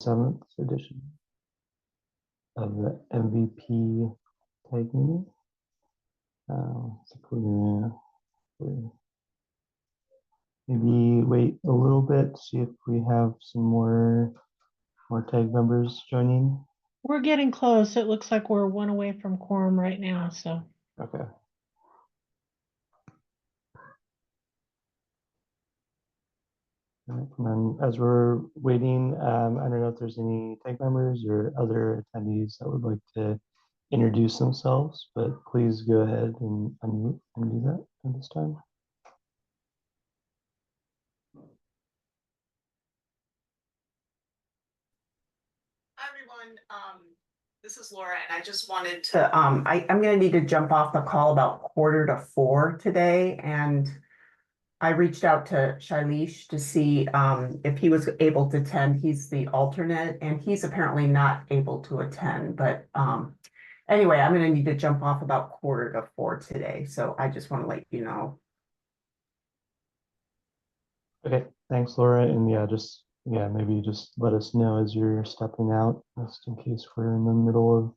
7th edition of the MVP tag meeting. So we're maybe wait a little bit, see if we have some more tag members joining. We're getting close. It looks like we're one away from quorum right now, so. Okay. And then as we're waiting, I don't know if there's any tag members or other attendees that would like to introduce themselves, but please go ahead and unmute and do that at this time. Hi, everyone. This is Laura, and I just wanted to, I'm going to need to jump off the call about 3:45 today, and I reached out to Shailesh to see if he was able to attend. He's the alternate, and he's apparently not able to attend, but anyway, I'm going to need to jump off about 3:45 today, so I just want to let you know. Okay, thanks, Laura, and maybe just let us know as you're stepping out, just in case we're in the middle of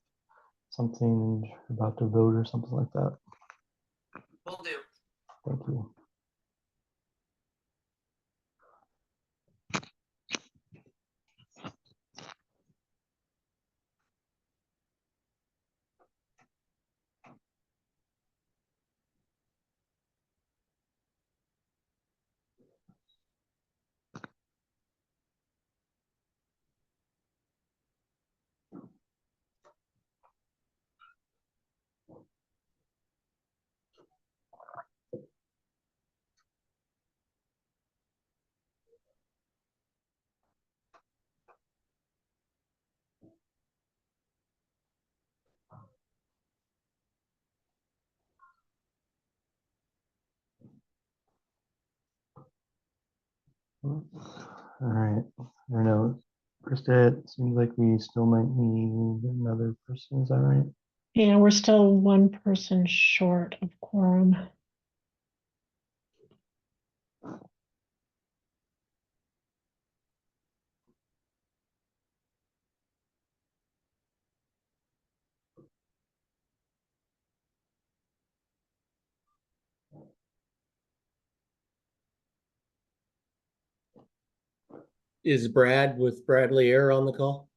something, about to vote or something like that. Will do. Thank you. All right. I don't know. Krista, it seems like we still might need another person. Is that right? Yeah, we're still one person short of quorum. Is Brad with Bradley Air on the call?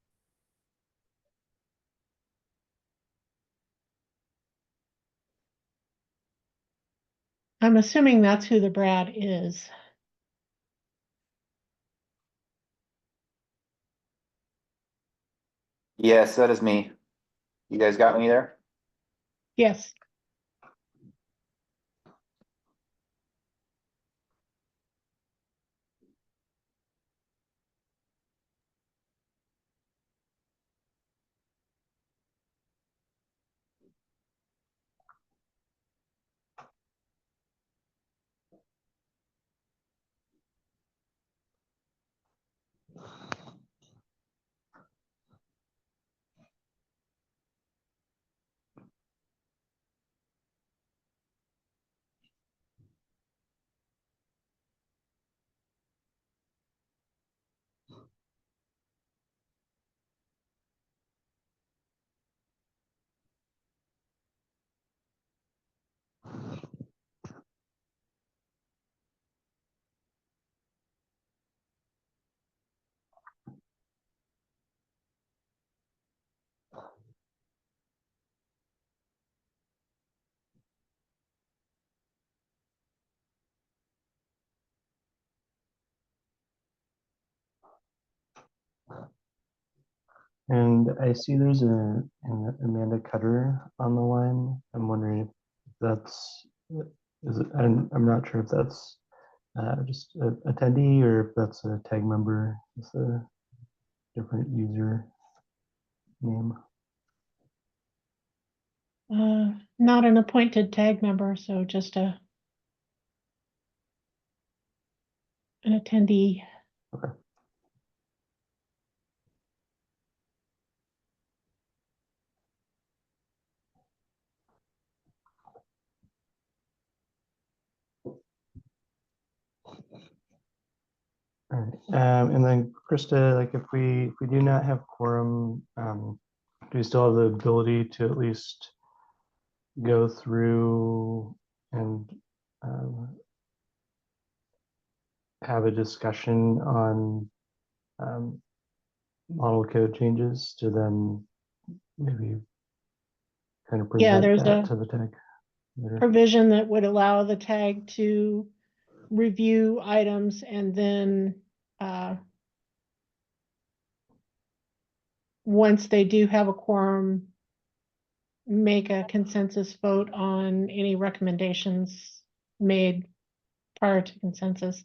I'm assuming that's who the Brad is. Yes, that is me. You guys got me there? Yes. And I see there's an Amanda Cutter on the line. I'm wondering if that's, I'm not sure if that's just an attendee or if that's a tag member with a different user name. Not an appointed tag member, so just an attendee. Okay. All right, and then Krista, like if we do not have quorum, do we still have the ability to at least go through and have a discussion on model code changes to then maybe kind of Yeah, present there's that a to the tag later? provision that would allow the tag to review items and then once they do have a quorum, make a consensus vote on any recommendations made prior to consensus.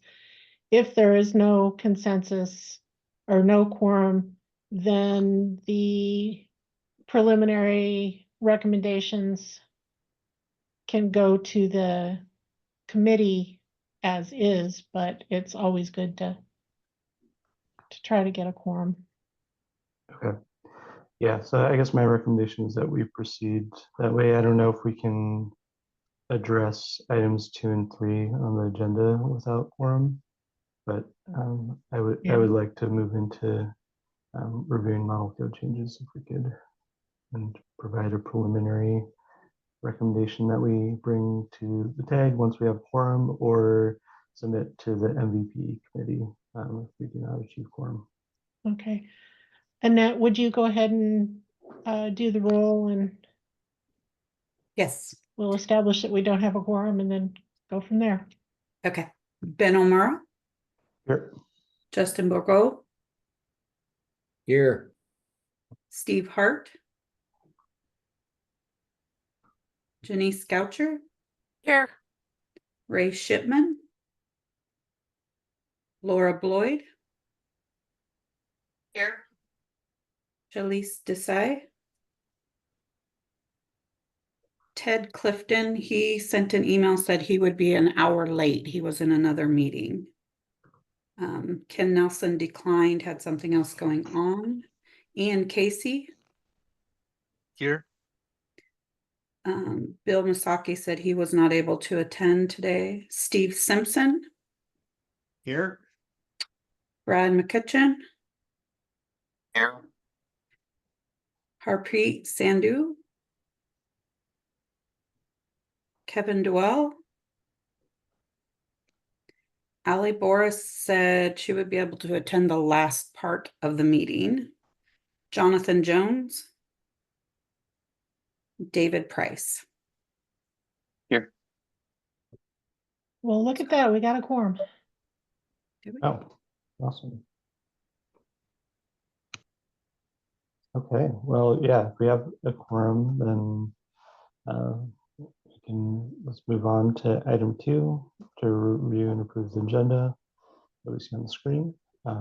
If there is no consensus or no quorum, then the preliminary recommendations can go to the committee as is, but it's always good to try to get a quorum. Okay. Yeah, so I guess my recommendation is that we proceed that way. I don't know if we can address items 2 and 3 on the agenda without quorum, but I would like to move into reviewing model code changes if we could, and provide a preliminary recommendation that we bring to the tag once we have quorum, or submit to the MVP committee if we do not achieve quorum. Okay. Annette, would you go ahead and do the roll, and Yes. we'll establish that we don't have a quorum and then go from there. Okay. Ben O'Mara, Here. Justin Bourgo, Here. Steve Hart, Janice Goucher, Here. Ray Shipman, Laura Bloyd, Here. Jalise Desai, Ted Clifton. He sent an email, said he would be an hour late. He was in another meeting. Ken Nelson declined, had something else going on. Ian Casey. Here. Bill Masaki said he was not able to attend today. Steve Simpson, Here. Brad McCutcheon, Here. Harpreet Sandhu, Kevin Duell. Ali Boris said she would be able to attend the last part of the meeting. Jonathan Jones, David Price. Here. Well, look at that. We got a quorum. Oh, awesome. Okay, well, yeah, if we have a quorum, then let's move on to item 2, to review and approve the agenda that we see on the screen. I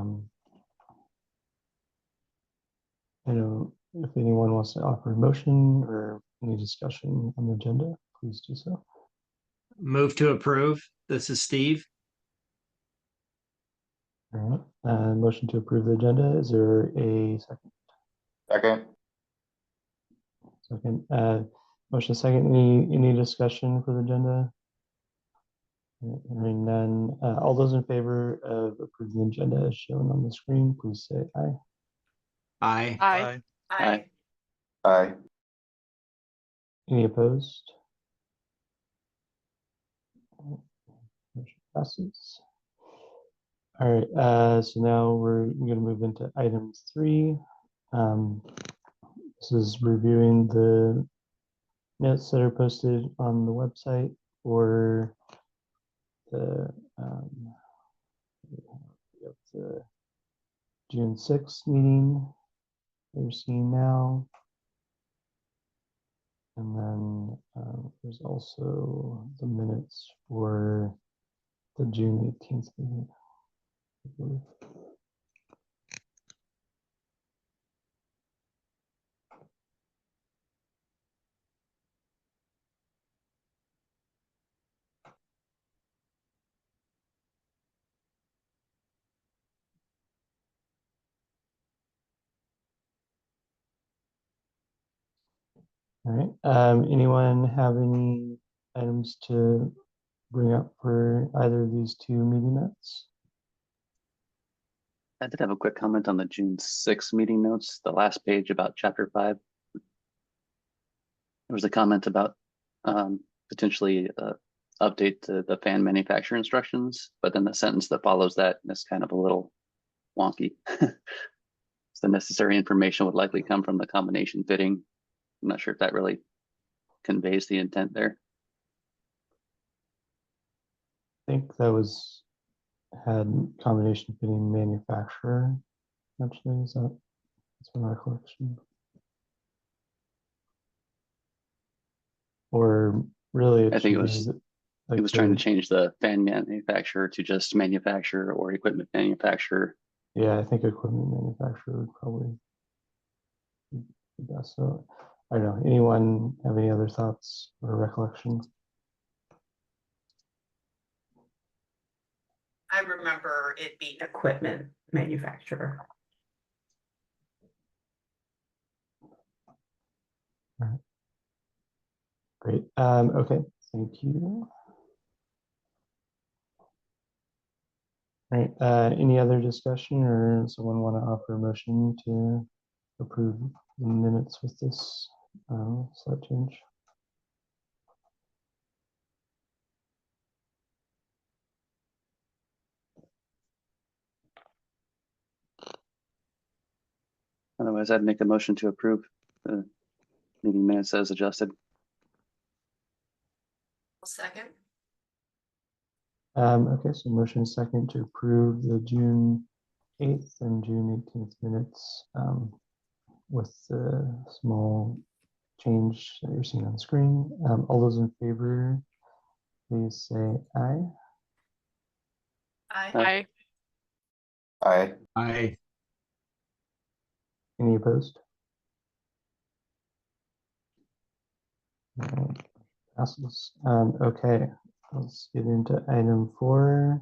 know if anyone wants to offer a motion or any discussion on the agenda, please do so. Move to approve. This is Steve. All right, motion to approve the agenda. Is there a second? Second. Second, motion second. Any discussion for the agenda? Hearing none. All those in favor of approving the agenda as shown on the screen, please say aye. Aye. Aye. Aye. Aye. Any opposed? Motion passes. All right, so now we're going to move into item 3. This is reviewing the notes that are posted on the website for the June 6th meeting you're seeing now. And then there's also the minutes for the June 18th meeting, I believe. All right, anyone have any items to bring up for either of these 2 meeting minutes? I did have a quick comment on the June 6th meeting notes, the last page about chapter 5. There was a comment about potentially update to the fan manufacturer instructions, but then the sentence that follows that is kind of a little wonky. The necessary information would likely come from the combination fitting. I'm not sure if that really conveys the intent there. I think that was had combination fitting manufacturer. Actually, is that that's my recollection? Or really, I think it should was be like He was trying to change the fan manufacturer to just manufacturer or equipment manufacturer. Yeah, I think equipment manufacturer would probably be best. So I don't know. Anyone have any other thoughts or recollections? I remember it being equipment manufacturer. Great. Okay, thank you. All right, any other discussion or someone want to offer a motion to approve the minutes with this slight change? Otherwise, I'd make a motion to approve the meeting minutes as adjusted. Second. Okay, so motion second to approve the June 8th and June 18th minutes with the small change that you're seeing on screen. All those in favor, please say aye. Aye. Aye. Aye. Any opposed? Alright, passes. Okay, let's get into item 4.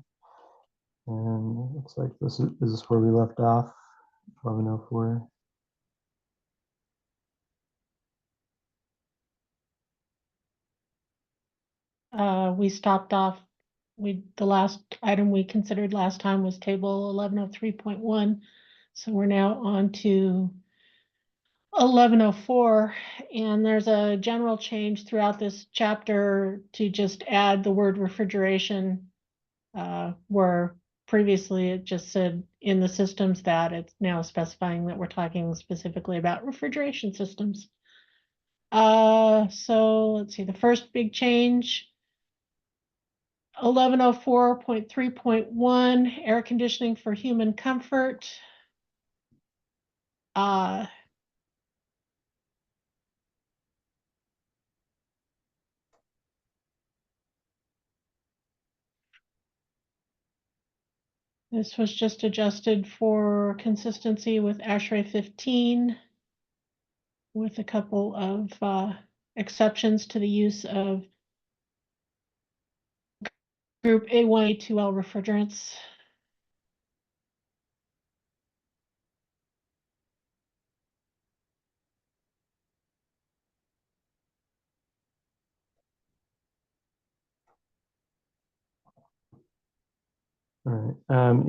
And it looks like this is where we left off, 1104. We stopped off, the last item we considered last time was table 1103.1. So we're now on to 1104, and there's a general change throughout this chapter to just add the word refrigeration, where previously it just said in the systems that it's now specifying that we're talking specifically about refrigeration systems. So let's see, the first big change, 1104.3.1, air conditioning for human comfort. This was just adjusted for consistency with ASHRAE 15, with a couple of exceptions to the use of group A1, A2L refrigerants. All right.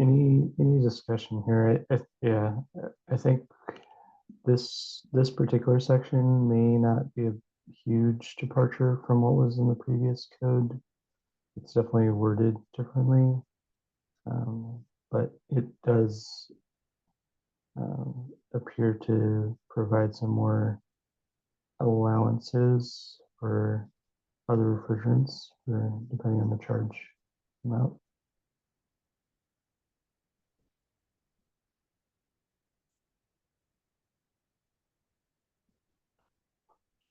Any discussion here? Yeah, I think this particular section may not be a huge departure from what was in the previous code. It's definitely worded differently, but it does appear to provide some more allowances for other refrigerants, depending on the charge amount.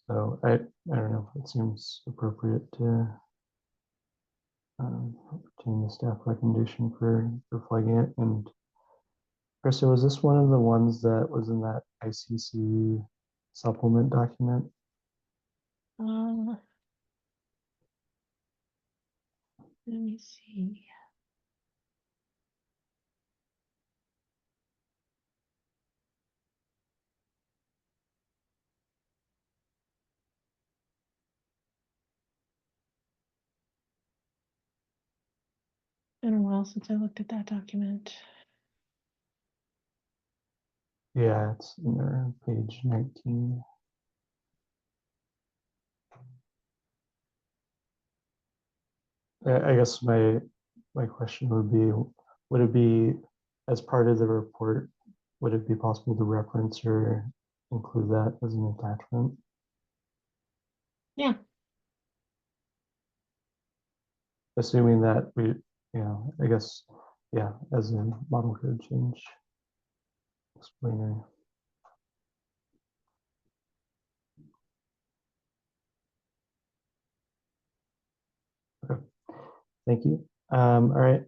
So I don't know if it seems appropriate to retain the staff recommendation for flagging it. And Krista, was this one of the ones that was in that ICC supplement document? Let me see. Been a while since I looked at that document. Yeah, it's in there, page 19. I guess my question would be, would it be, as part of the report, would it be possible to reference or include that as an attachment? Yeah. Assuming that we, I guess, yeah, as a model code change explainer. Okay, thank you. All right,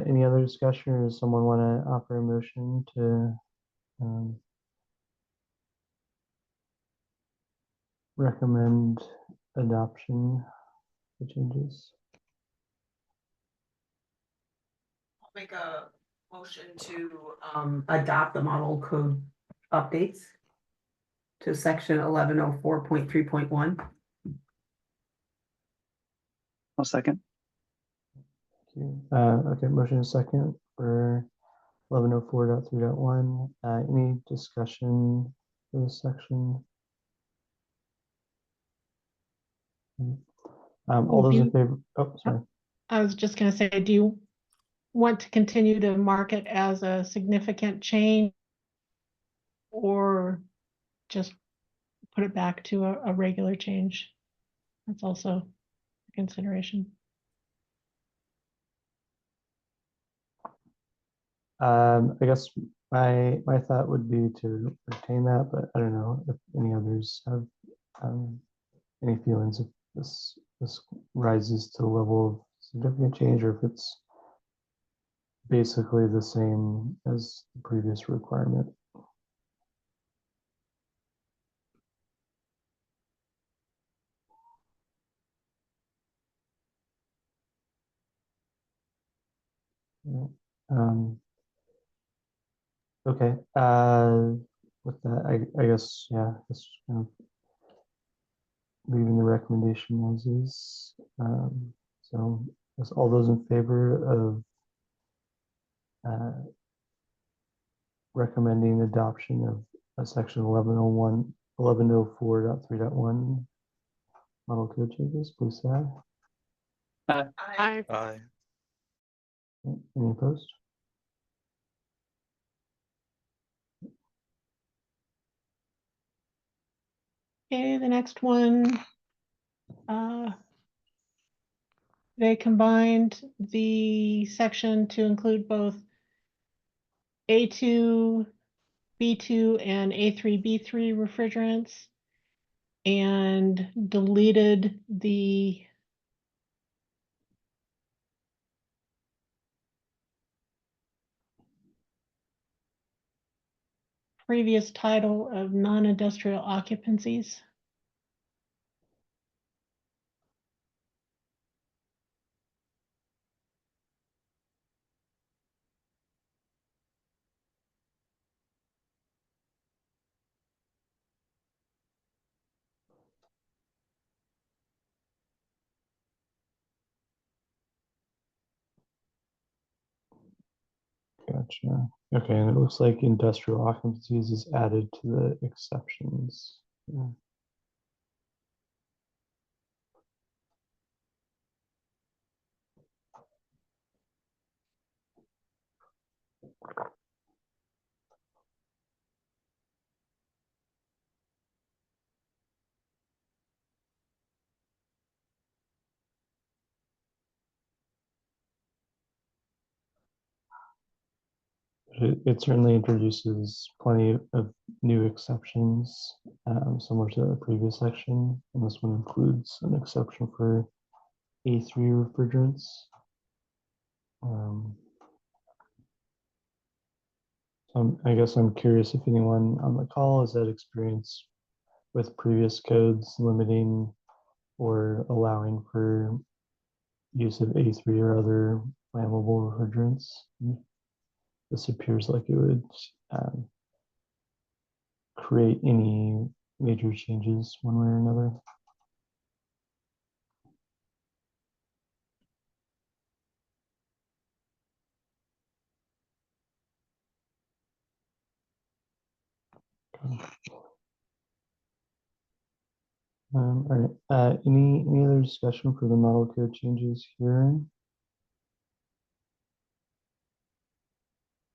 any other discussion, or does someone want to offer a motion to recommend adoption of changes? I'll make a motion to adopt the model code updates to section 1104.3.1. I'll second. Okay, motion is second for 1104.3.1. Any discussion for this section? All those in favor? Oh, sorry. I was just going to say, do you want to continue to mark it as a significant change or just put it back to a regular change? That's also a consideration. I guess my thought would be to retain that, but I don't know if any others have any feelings if this rises to the level of significant change, or if it's basically the same as the previous requirement. Yeah. Okay. With that, I guess, yeah, just kind of leaving the recommendation as is. So I guess all those in favor of recommending adoption of section 1101, 1104.3.1 model code changes, please say aye. Aye. Any opposed? Okay, the next one, they combined the section to include both A2, B2, and A3, B3 refrigerants, and deleted the previous title of non-industrial occupancies. Gotcha. Okay, and it looks like industrial occupancies is added to the exceptions. Yeah. It certainly introduces plenty of new exceptions, similar to the previous section. And this one includes an exception for A3 refrigerants. So I guess I'm curious if anyone on the call has had experience with previous codes limiting or allowing for use of A3 or other flammable refrigerants. This appears like it would create any major changes one way or another. All right, any other discussion for the model code changes here?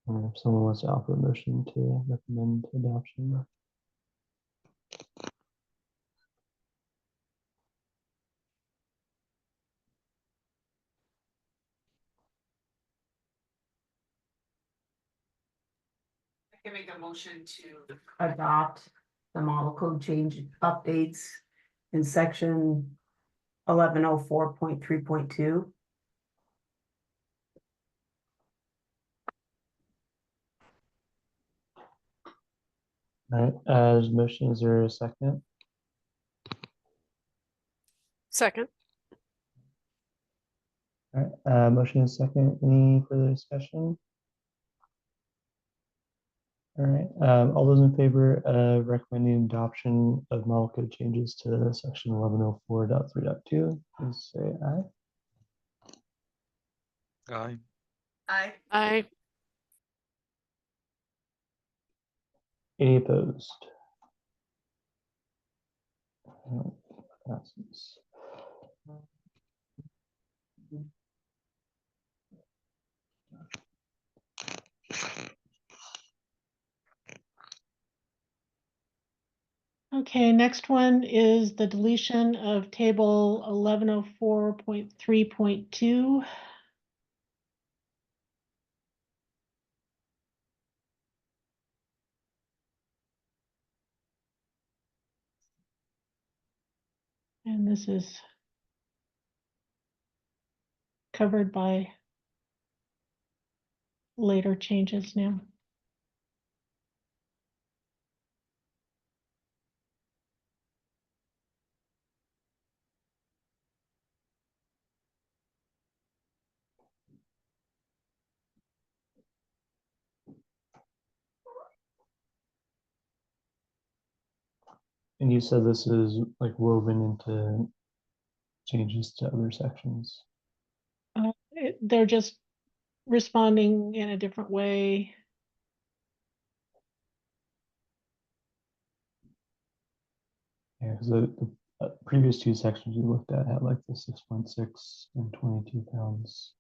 Or if someone wants to offer a motion to recommend adoption. I can make a motion to adopt the model code change updates in section 1104.3.2. All right, there's a motion, is there a second? Second. All right, motion is second, any further discussion? All right, all those in favor of recommending adoption of model code changes to section 1104.3.2, please say aye. Aye. Aye. Aye. Any opposed? Passes. Okay, next one is the deletion of table 1104.3.2. And this is covered by later changes now. And you said this is like woven into changes to other sections. They're just responding in a different way. Yeah, because the previous two sections we looked at had like the 6.6 and 22 pounds.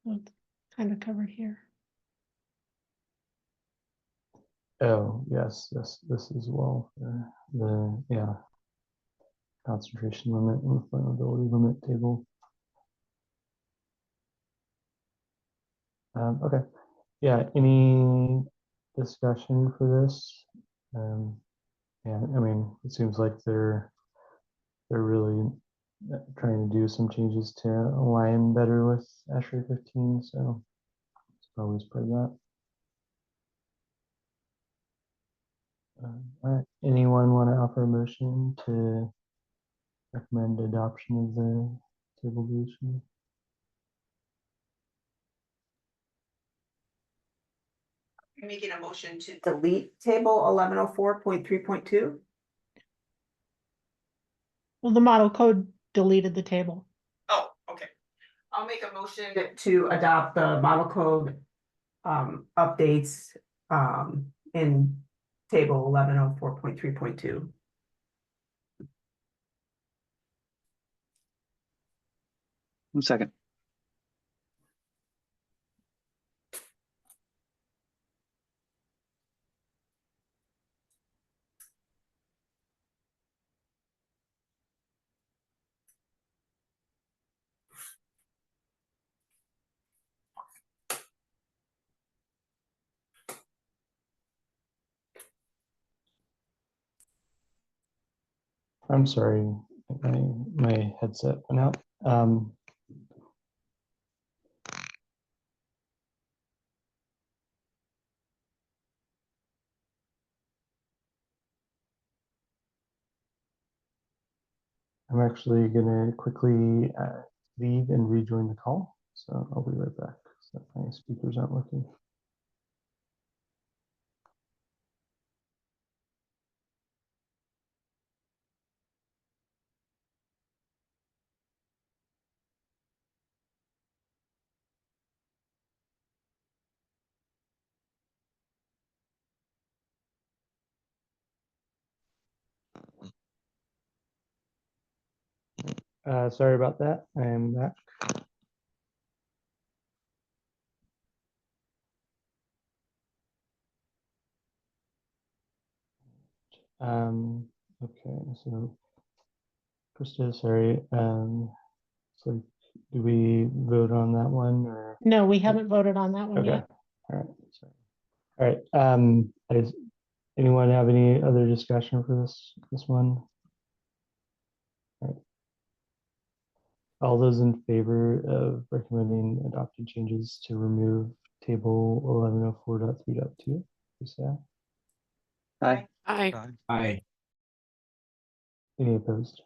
It's kind of covered here. Oh, yes, this as well. The yeah, concentration limit and flammability limit table. Okay, yeah, any discussion for this? Yeah, I mean, it seems like they're really trying to do some changes to align better with ASHRAE 15, so it's always part of that. All right, anyone want to offer a motion to recommend adoption of the table deletion? You're making a motion to delete table 1104.3.2. Well, the model code deleted the table. Oh, okay. I'll make a motion to adopt the model code updates in table 1104.3.2. Second. I'm sorry, my headset went out. I'm actually gonna quickly leave and rejoin the call. So I'll be right back so that my speakers aren't working. Sorry about that. I am back. Okay, so Krista, sorry. So do we vote on that one or? No, we haven't voted on that one Okay, yet. all right, sorry. All right, anyone have any other discussion for this one? All right. All those in favor of recommending adopting changes to remove table 1104.3.2, please say aye. Aye. Aye. Aye. Any opposed?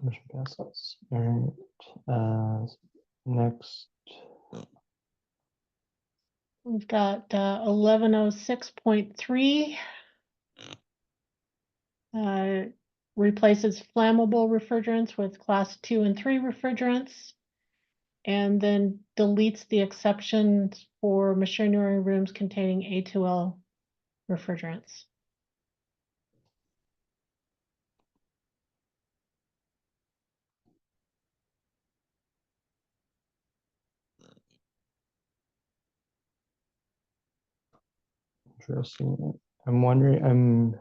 Motion passes. All right, next. We've got 1106.3. Replaces flammable refrigerants with class 2 and 3 refrigerants, and then deletes the exceptions for machinery rooms containing A2L refrigerants. Interesting. I'm wondering,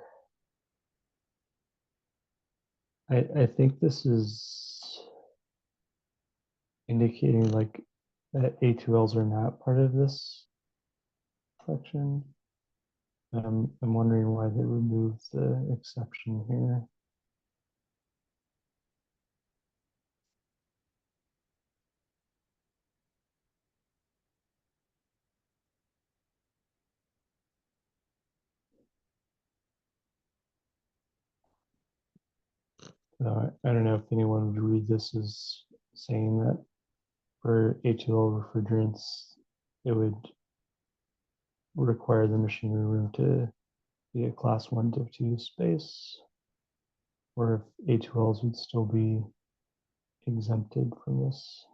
I think this is indicating like that A2Ls are not part of this section. I'm wondering why they removed the exception here. I don't know if anyone would read this as saying that for A2L refrigerants, it would require the machinery room to be a class 1 to 2 space, or if A2Ls would still be exempted from this.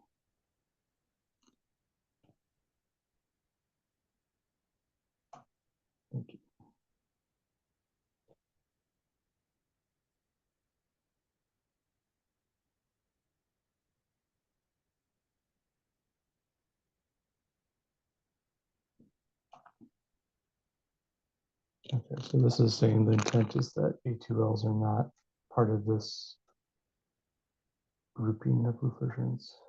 Thank you. Okay, so this is saying the intent is that A2Ls are not part of this grouping of refrigerants.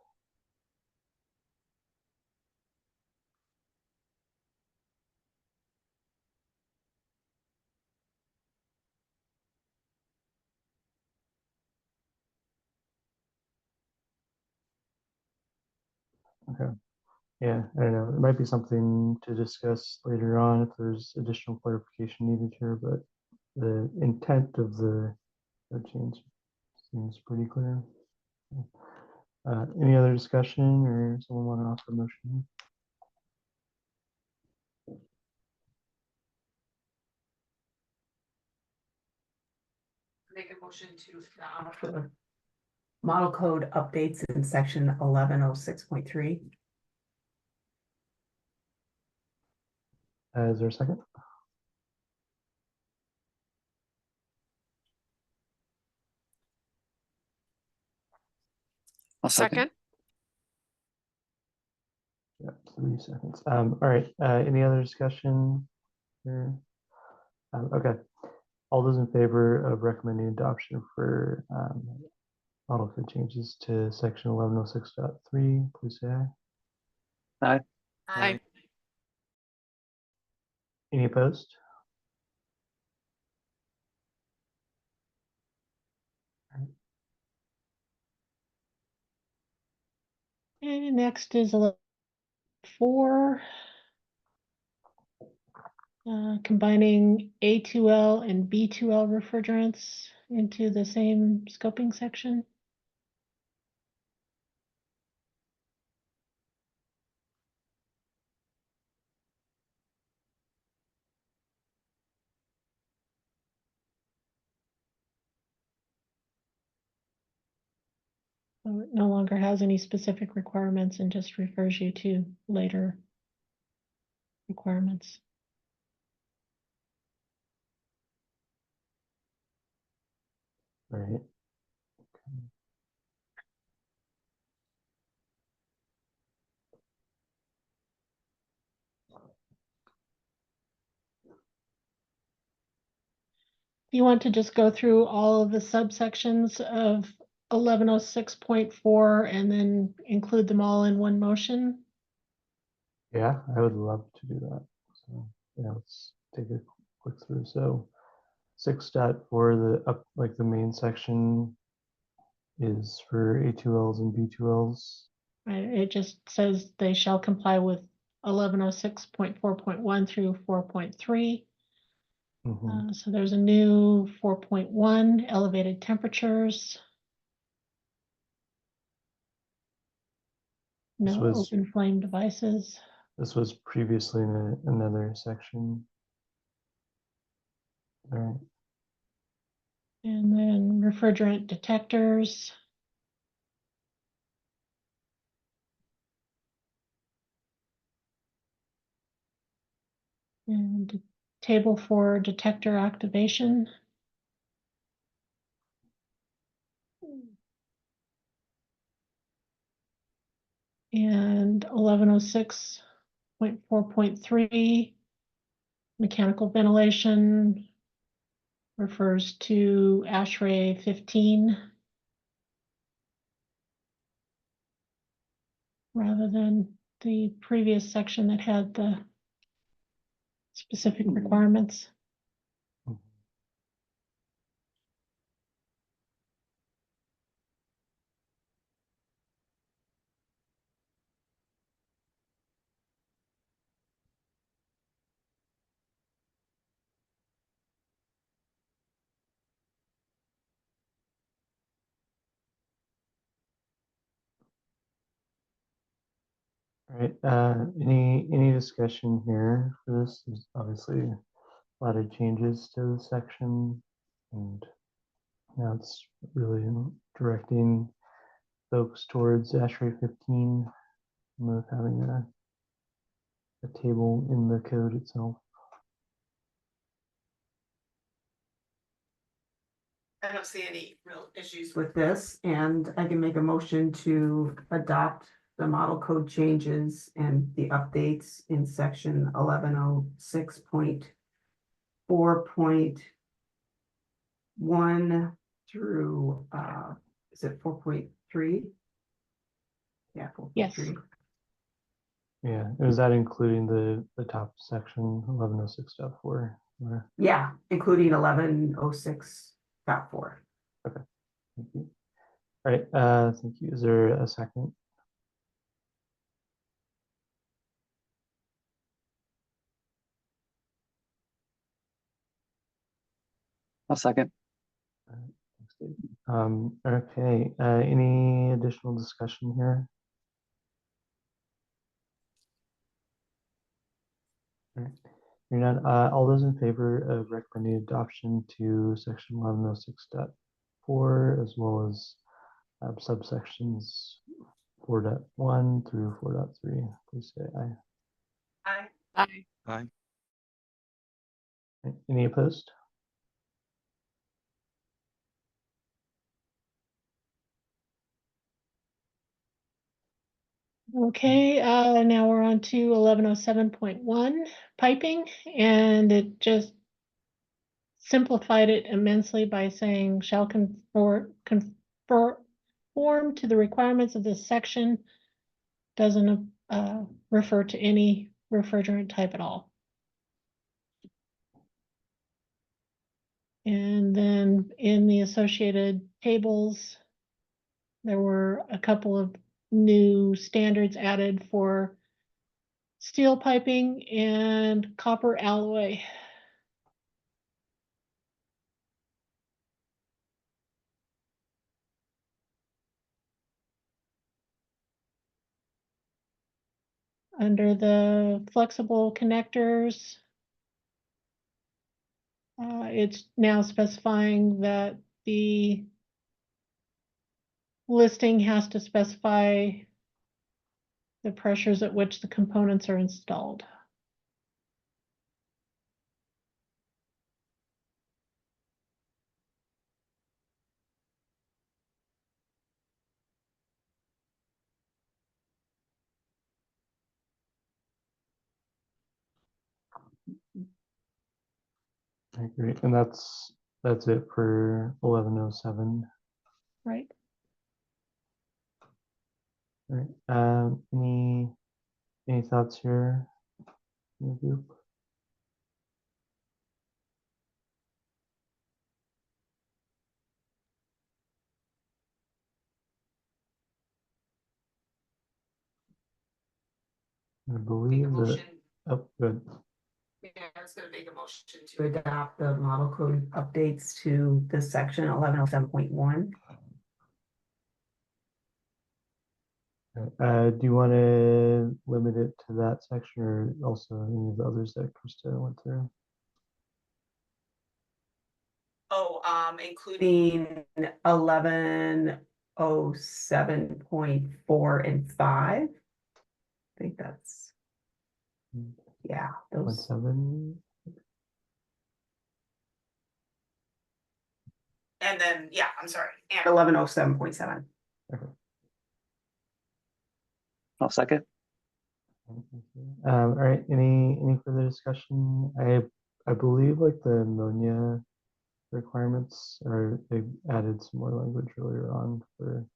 Okay. Yeah, I don't know. It might be something to discuss later on if there's additional clarification needed here, but the intent of the change seems pretty clear. Any other discussion or someone want to offer a motion? Make a motion to adopt the model code updates in section 1106.3. Is there a second? I'll second. Yeah, 3 seconds. All right. Any other discussion here? Okay. All those in favor of recommending adoption for model code changes to section 1106.3, please say aye. Aye. Aye. Any opposed? And next is 1104. combining A2L and B2L refrigerants into the same scoping section. So it no longer has any specific requirements and just refers you to later requirements. Right. You want to just go through all of the subsections of 1106.4 and then include them all in one motion? Yeah, I would love to do that. So yeah, let's take a quick through. So 6.4, the up like the main section is for A2Ls and B2Ls. Right, it just says they shall comply with 1106.4.1 through 4.3. Mhm. So there's a new 4.1, elevated temperatures. This No was- open flame devices. This was previously in another section. All right. And then refrigerant detectors. And table for detector activation. And 1106.4.3, mechanical ventilation refers to ASHRAE 15 rather than the previous section that had the specific requirements. All right. Any discussion here for this? There's obviously a lot of changes to the section, and now it's really directing folks towards ASHRAE 15 with having a table in the code itself. I don't see any real issues with this, and I can make a motion to adopt the model code changes and the updates in section 1106.4.1 through, is it 4.3? Yeah, 4.3. Yes. Yeah, is that including the top section 1106.4? Or Yeah, including 1106.4. thank you. All right, thank you. Is there a second? I'll second. Thanks, Dave. Okay, any additional discussion here? All right. You're not, all those in favor of recommending adoption to section 1106.4 as well as subsections 4.1 through 4.3, please say aye. Aye. Aye. Any opposed? Okay, now we're on to 1107.1 piping, and it just simplified it immensely by saying shall conform to the requirements of this section. Doesn't refer to any refrigerant type at all. And then in the associated tables, there were a couple of new standards added for steel piping and copper alloy. Under the flexible connectors, it's now specifying that the listing has to specify the pressures at which the components are installed. I agree, and that's it for 1107. Right. All right. Any thoughts here in the group? I believe that. Oh, good. Yeah, I was gonna make a motion to adopt the model code updates to this section 1107.1. Do you want to limit it to that section or also any of the others that Krista went through? Oh, including 1107.4 and 5. I think that's, yeah, those. 1.7. And then, yeah, I'm sorry, and 1107.7. Okay. I'll second. All right. Any further discussion? I believe like the ammonia requirements are they added some more language earlier on for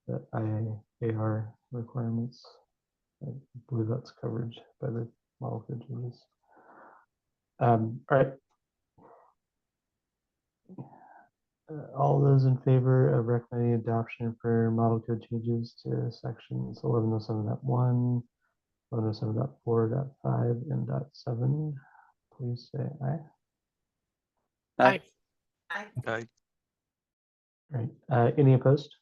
the IAR requirements. I believe that's covered by the model code changes. All right. All those in favor of recommending adoption for model code changes to sections 1107.1, 1107.4.5, and .7, please say aye. Aye. Aye. Right. Any opposed?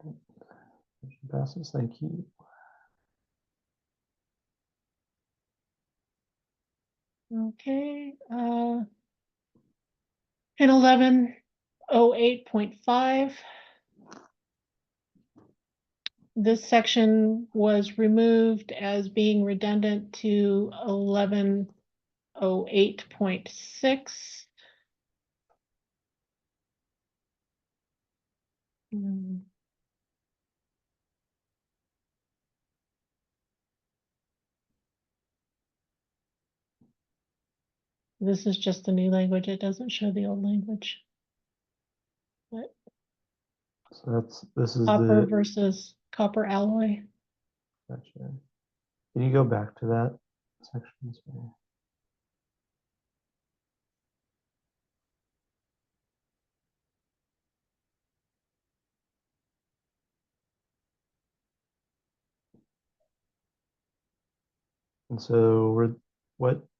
Motion passes. Thank you. Okay. In 1108.5, this section was removed as being redundant to 1108.6. This is just the new language. It doesn't show the old language. But So this is copper the versus copper alloy. gotcha. Can you go back to that section? Sorry. And so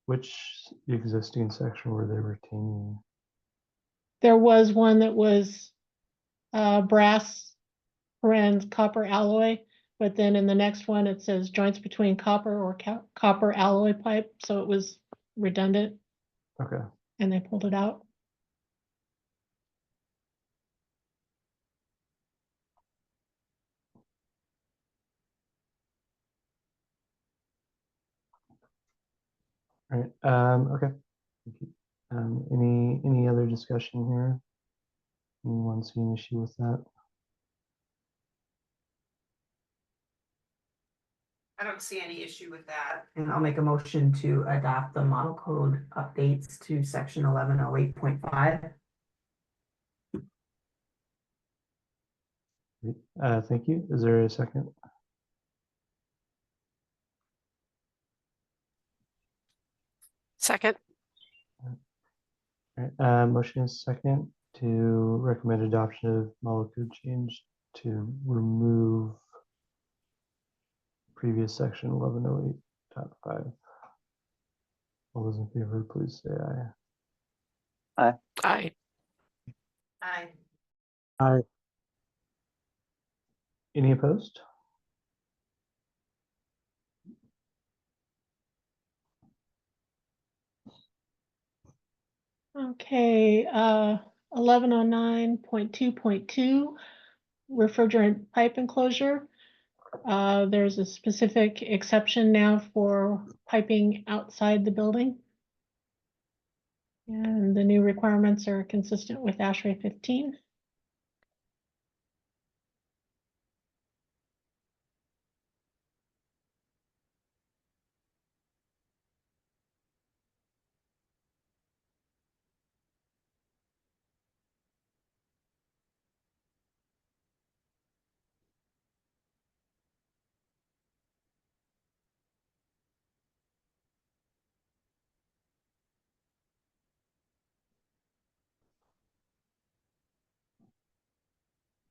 which existing section were they retaining? There was one that was brass and copper alloy, but then in the next one it says joints between copper or copper alloy pipe, so it was redundant Okay. and they pulled it out. All right. Okay. Thank you. Any other discussion here? Anyone see an issue with that? I don't see any issue with that. And I'll make a motion to adopt the model code updates to section 1108.5. Thank you. Is there a second? Second. All right. Motion is second to recommend adoption of model code change to remove previous section 1108.5. All those in favor, please say aye. Aye. Aye. Any opposed? Okay, 1109.2.2, refrigerant pipe enclosure. There's a specific exception now for piping outside the building. And the new requirements are consistent with ASHRAE 15.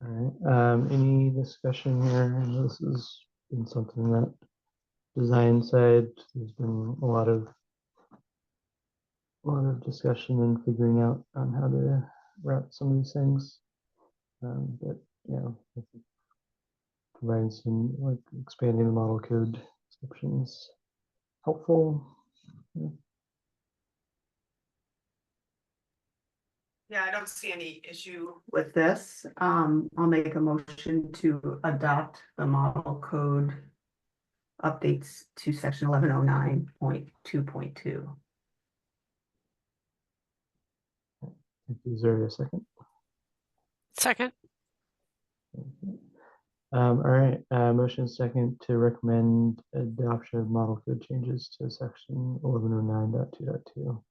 All right, any discussion here? And this has been something that design side, there's been a lot of discussion and figuring out on how to route some of these things. But yeah, I think providing some like expanding the model code exceptions helpful. Yeah. Yeah, I don't see any issue with this. I'll make a motion to adopt the model code updates to section 1109.2.2. Is there a second? Second. All right, motion second to recommend adoption of model code changes to section 1109.2.2.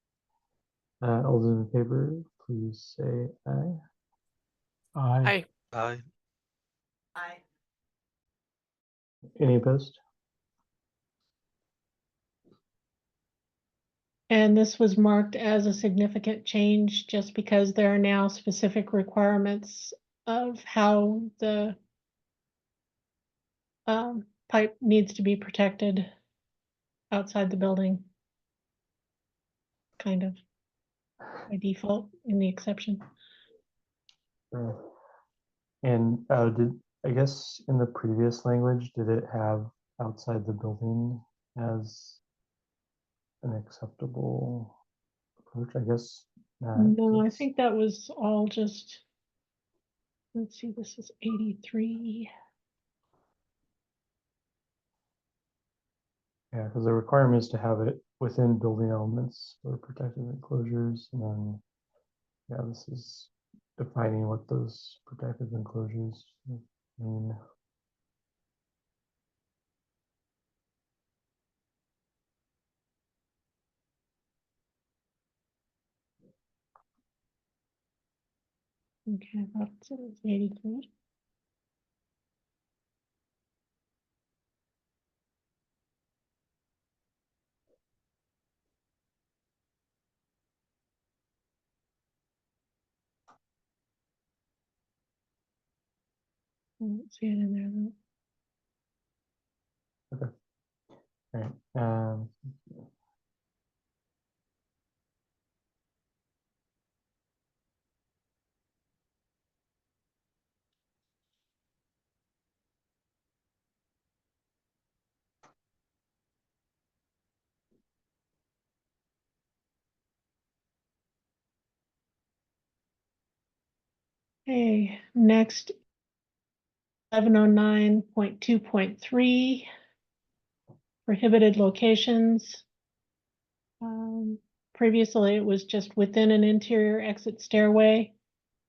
All those in favor, please say aye. Aye. Aye. Aye. Any opposed? And this was marked as a significant change just because there are now specific requirements of how the pipe needs to be protected outside the building. Kind of by default in the exception. And did, I guess in the previous language, did it have outside the building as an acceptable approach? I guess not. No, I It's- think that was all just, let's see, this is 83. Yeah, because the requirement is to have it within building elements or protective enclosures, and then yeah, this is defining what those protective enclosures mean. Okay, I thought it was 83. I don't see it in there though. All right. Okay, next 1109.2.3 prohibited locations. Previously, it was just within an interior exit stairway,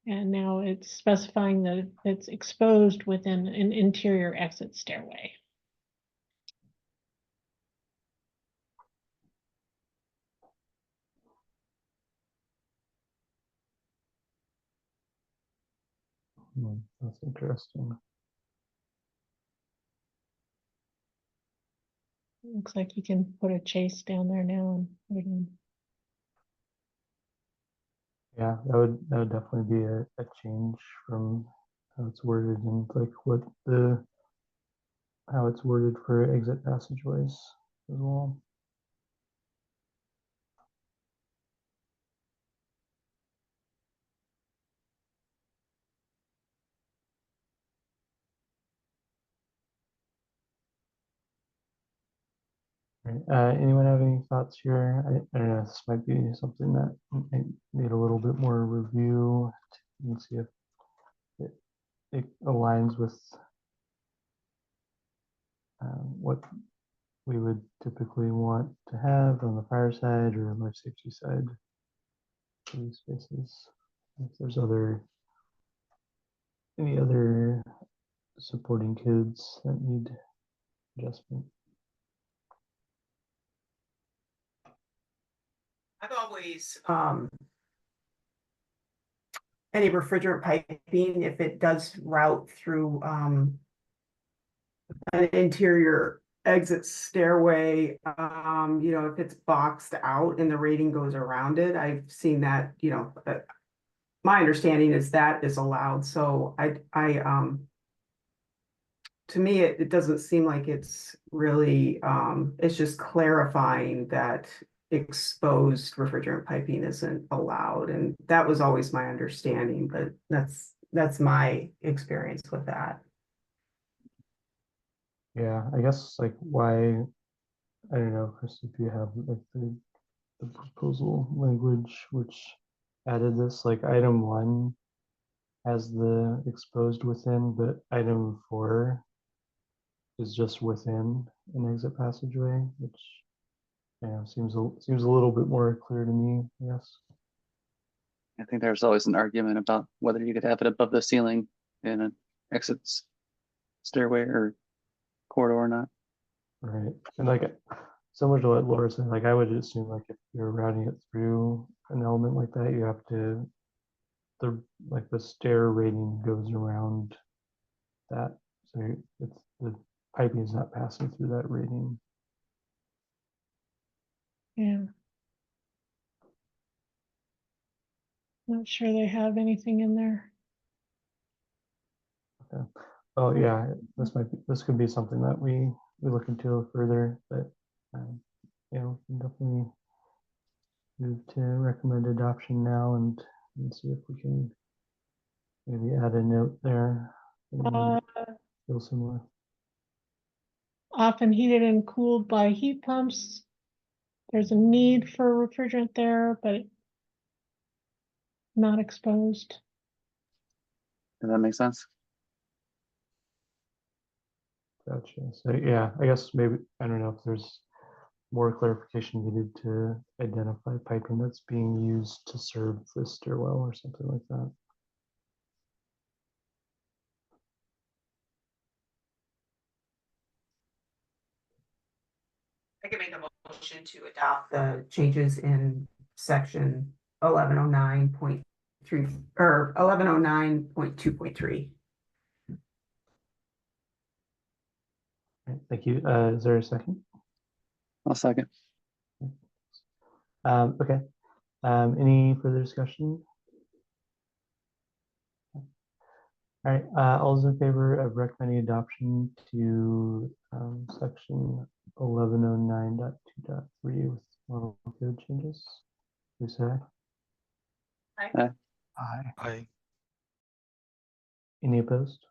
and now it's specifying that it's exposed within an interior exit stairway. That's interesting. Looks like you can put a chase down there now and put it in. Yeah, that would definitely be a change from how it's worded and like what the how it's worded for exit passageways as well. Right. Anyone have any thoughts here? I don't know, this might be something that might need a little bit more review and see if it aligns with what we would typically want to have on the fire side or life safety side for these spaces. If there's any other supporting kids that need adjustment. I've always, any refrigerant piping, if it does route through, an interior exit stairway, you know, if it's boxed out and the rating goes around it, I've seen that, you know, my understanding is that is allowed, so to me, it doesn't seem like it's really, it's just clarifying that exposed refrigerant piping isn't allowed, and that was always my understanding, but that's my experience with that. Yeah, I guess like why, I don't know, Chris, if you have like the proposal language which added this, like item 1 has the exposed within, but item 4 is just within an exit passageway, which seems a little bit more clear to me, I guess. I think there's always an argument about whether you could have it above the ceiling in an exits stairway or corridor or not. Right. And like similar to what Laura said, like I would assume like if you're routing it through an element like that, you have to the stair rating goes around that. So it's the piping is not passing through that rating. Yeah. Not sure they have anything in there. Okay. Oh yeah, this could be something that we look into further, but we can definitely move to recommend adoption now and see if we can maybe add a note there. Feel similar. Often heated and cooled by heat pumps. There's a need for refrigerant there, but not exposed. Does that make sense? Gotcha. So yeah, I guess maybe, I don't know if there's more clarification needed to identify piping that's being used to serve the stairwell or something like that. I can make a motion to adopt the changes in section 1109.3 or 1109.2.3. Thank you. Is there a second? I'll second. Okay. Any further discussion? All right. All those in favor of recommending adoption to section 1109.2.3 with model code changes, please say aye. Aye. Aye. Aye. Any opposed?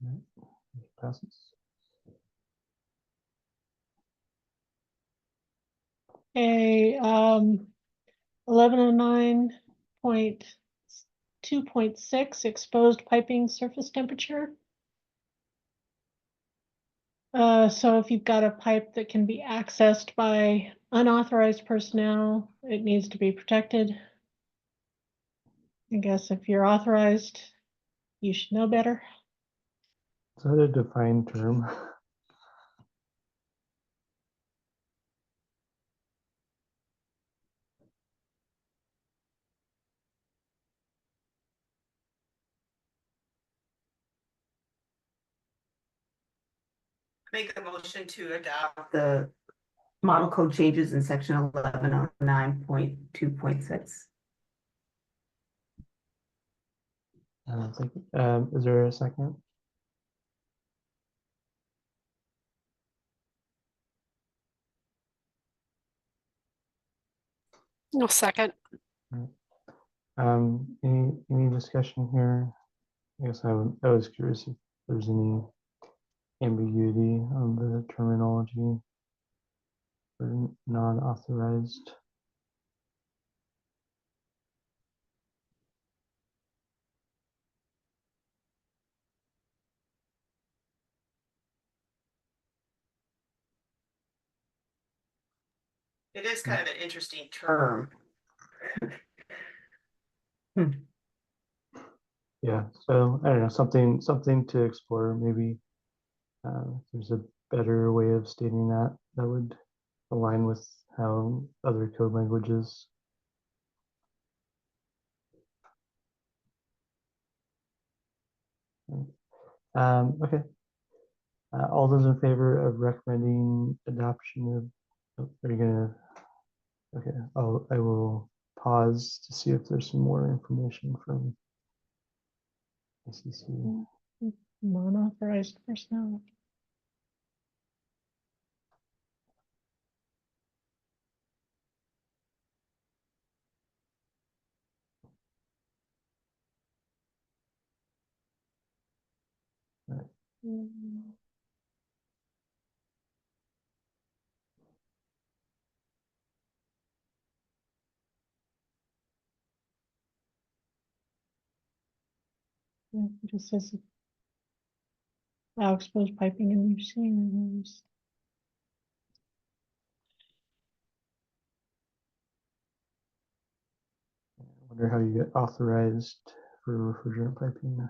All right. Passes. A 1109.2.6 exposed piping surface temperature. So if you've got a pipe that can be accessed by unauthorized personnel, it needs to be protected. I guess if you're authorized, you should know better. Is that a defined term? Make a motion to adopt the model code changes in section 1109.2.6. Thank you. Is there a second? No second. Any discussion here? I guess I was curious if there's any ambiguity on the terminology for non-authorized. It is kind of an interesting term. Yeah, so I don't know, something to explore. Maybe if there's a better way of stating that would align with how other code languages. Okay. All those in favor of recommending adoption of, are you gonna, okay, I will pause to see if there's some more information from SBCC. Non-authorized personnel. Right. Mm. Yeah, it just says allow exposed piping in new scenes. I wonder how you get authorized for refrigerant piping.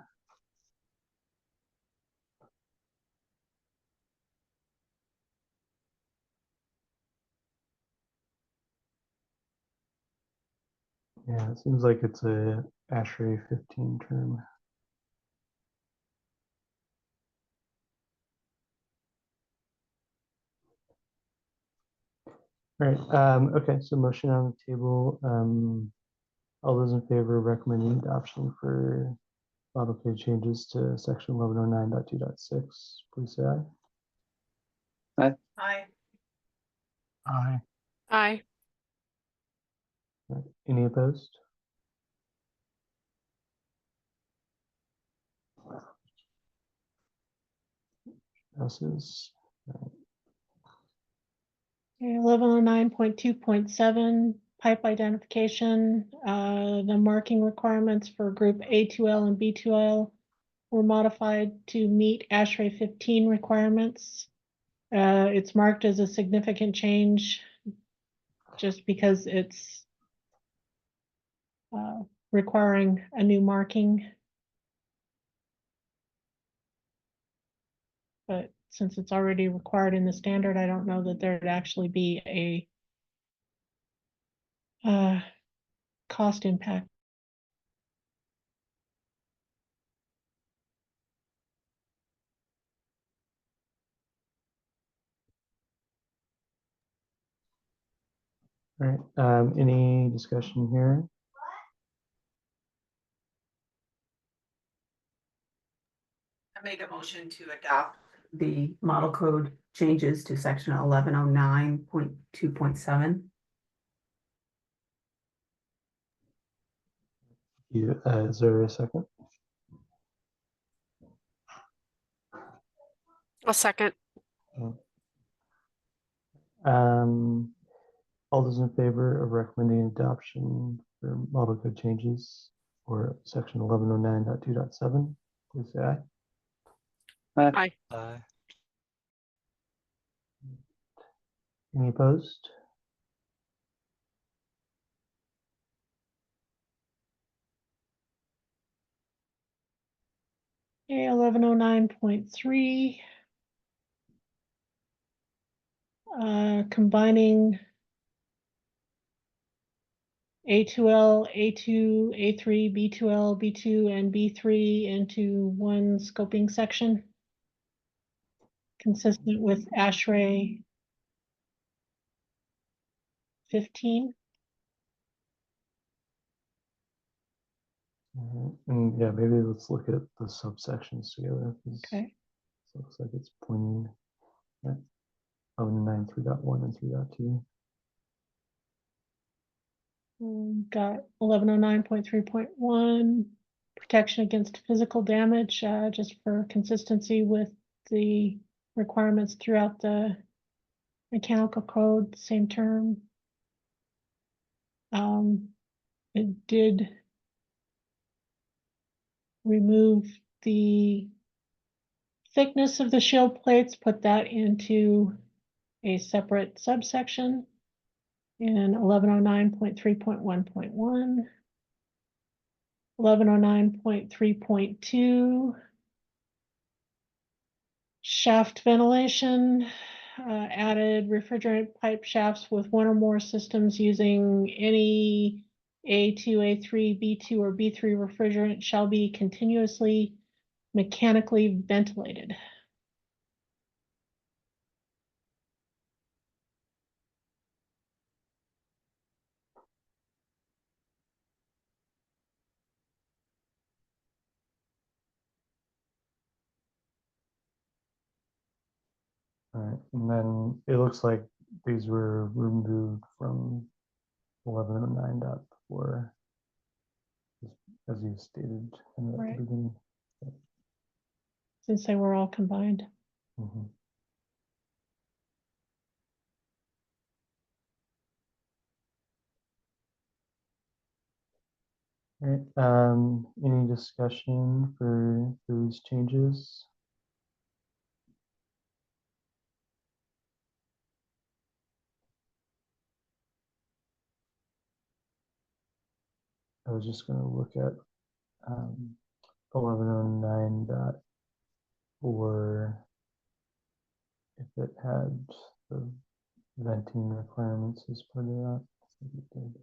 Yeah, it seems like it's a ASHRAE 15 term. All right, okay, so motion on the table. All those in favor of recommending adoption for model code changes to section 1109.2.6, please say aye. Hi. Aye. Aye. Any opposed? Passes. 1109.2.7 pipe identification. The marking requirements for group A2L and B2L were modified to meet ASHRAE 15 requirements. It's marked as a significant change just because it's requiring a new marking. But since it's already required in the standard, I don't know that there'd actually be a cost impact. All right, any discussion here? I make a motion to adopt the model code changes to section 1109.2.7. Is there a second? A second. All those in favor of recommending adoption for model code changes for section 1109.2.7, please say aye. Aye. Aye. Any opposed? Okay, 1109.3. Combining A2L, A2, A3, B2L, B2, and B3 into one scoping section, consistent with ASHRAE 15. And yeah, maybe let's look at the subsections together. 'Cause Okay. it looks like it's pointing at 1109.3.1 and 3.2. Got 1109.3.1, protection against physical damage, just for consistency with the requirements throughout the mechanical code, same term. It did remove the thickness of the shield plates, put that into a separate subsection in 1109.3.1.1. 1109.3.2, shaft ventilation, added refrigerant pipe shafts with one or more systems using any A2, A3, B2, or B3 refrigerant shall be continuously mechanically ventilated. All right, and then it looks like these were removed from 1109.4, as you stated in Right. the beginning. Since they were all combined. Mhm. All right, any discussion for these changes? I was just going to look at 1109.4 if it had the venting requirements as part of that. I think it did.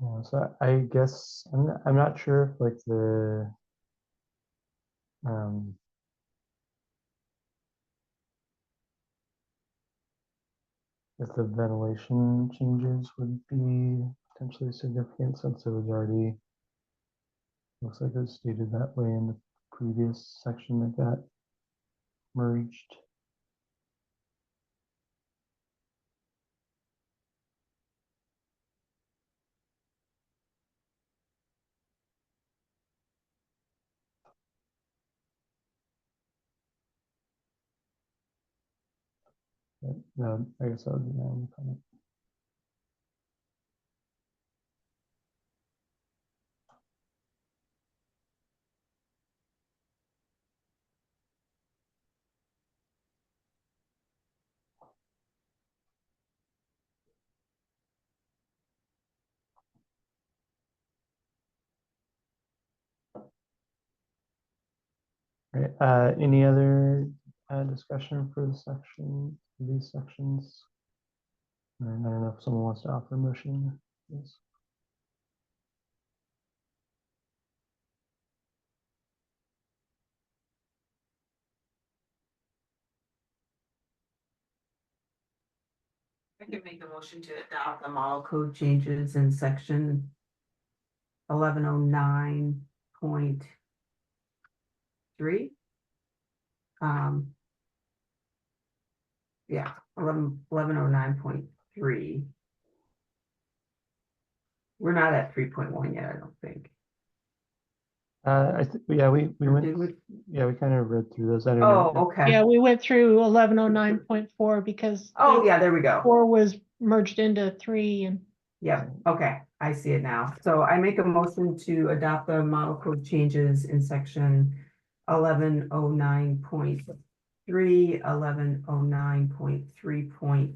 Yeah, so I guess I'm not sure if like the if the ventilation changes would be potentially significant, since it was already, looks like it was stated that way in the previous section that got merged. But, no, I guess that would be my only comment. Right. Any other discussion for the section, these sections? I don't know if someone wants to offer a motion. Yes. I can make a motion to adopt the model code changes in section 1109.3. Yeah, 1109.3. We're not at 3.1 yet, I don't think. I think yeah, we Or went did we? yeah, we kind of read through those. I don't Oh, know. okay. Yeah, we went through 1109.4 because Oh, yeah, there we go. 4 was merged into 3 and Yep, okay, I see it now. So I make a motion to adopt the model code changes in section 1109.3, 1109.3.1,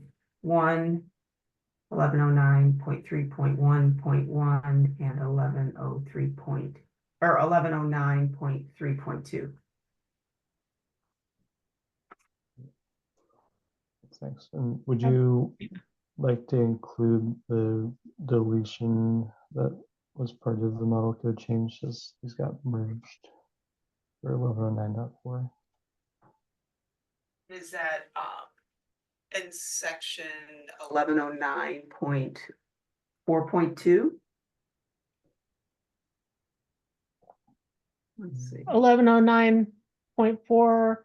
1109.3.1.1, and 1109.3.2. Thanks. And would you like to include the deletion that was part of the model code change as these got merged for 1109.4. Is that in section 1109.4.2? Let's see. 1109.4,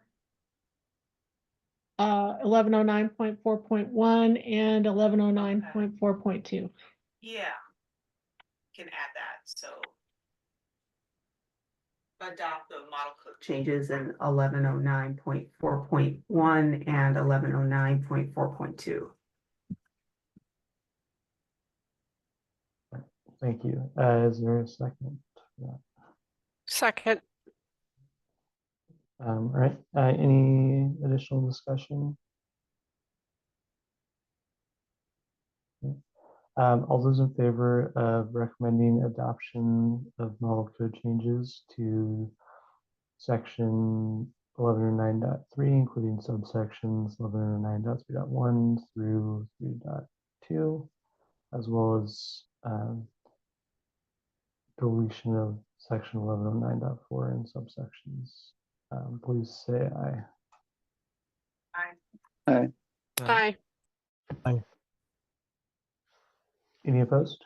1109.4.1 and 1109.4.2. Yeah. Can add that, so. Adopt the model code changes in 1109.4.1 and 1109.4.2. Thank you. Is there a second? Yeah. Second. All right. Any additional discussion? All those in favor of recommending adoption of model code changes to section 1109.3, including subsections 1109.3.1 through 3.2, as well as deletion of section 1109.4 and subsections. Please say aye. Aye. Aye. Any opposed?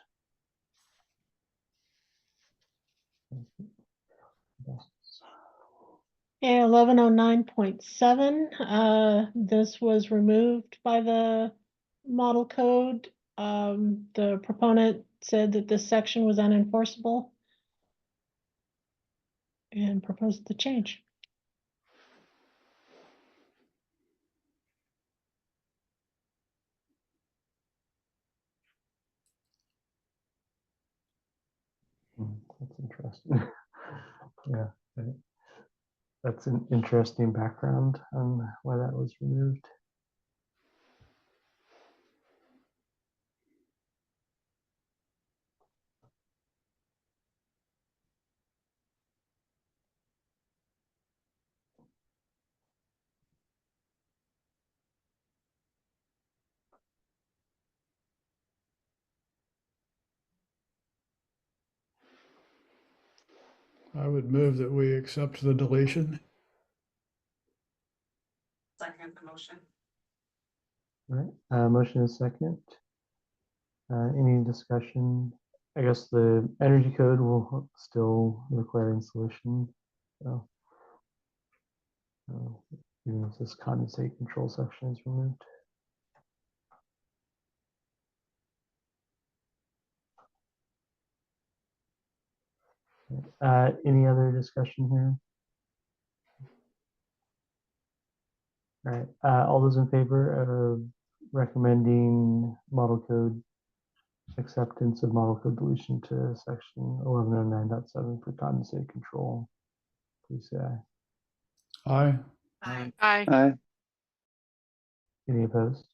Okay, 1109.7, this was removed by the model code. The proponent said that this section was unenforceable and proposed the change. That's interesting. Yeah, that's an interesting background on why that was removed. I would move that we accept the deletion. Second the motion. All right, motion is second. Any discussion? I guess the energy code will still require installation. So, even if this condensate control section is removed. Any other discussion here? All right, all those in favor of recommending model code acceptance of model code deletion to section 1109.7 for condensate control, please say aye. Aye. Aye. Aye. Any opposed?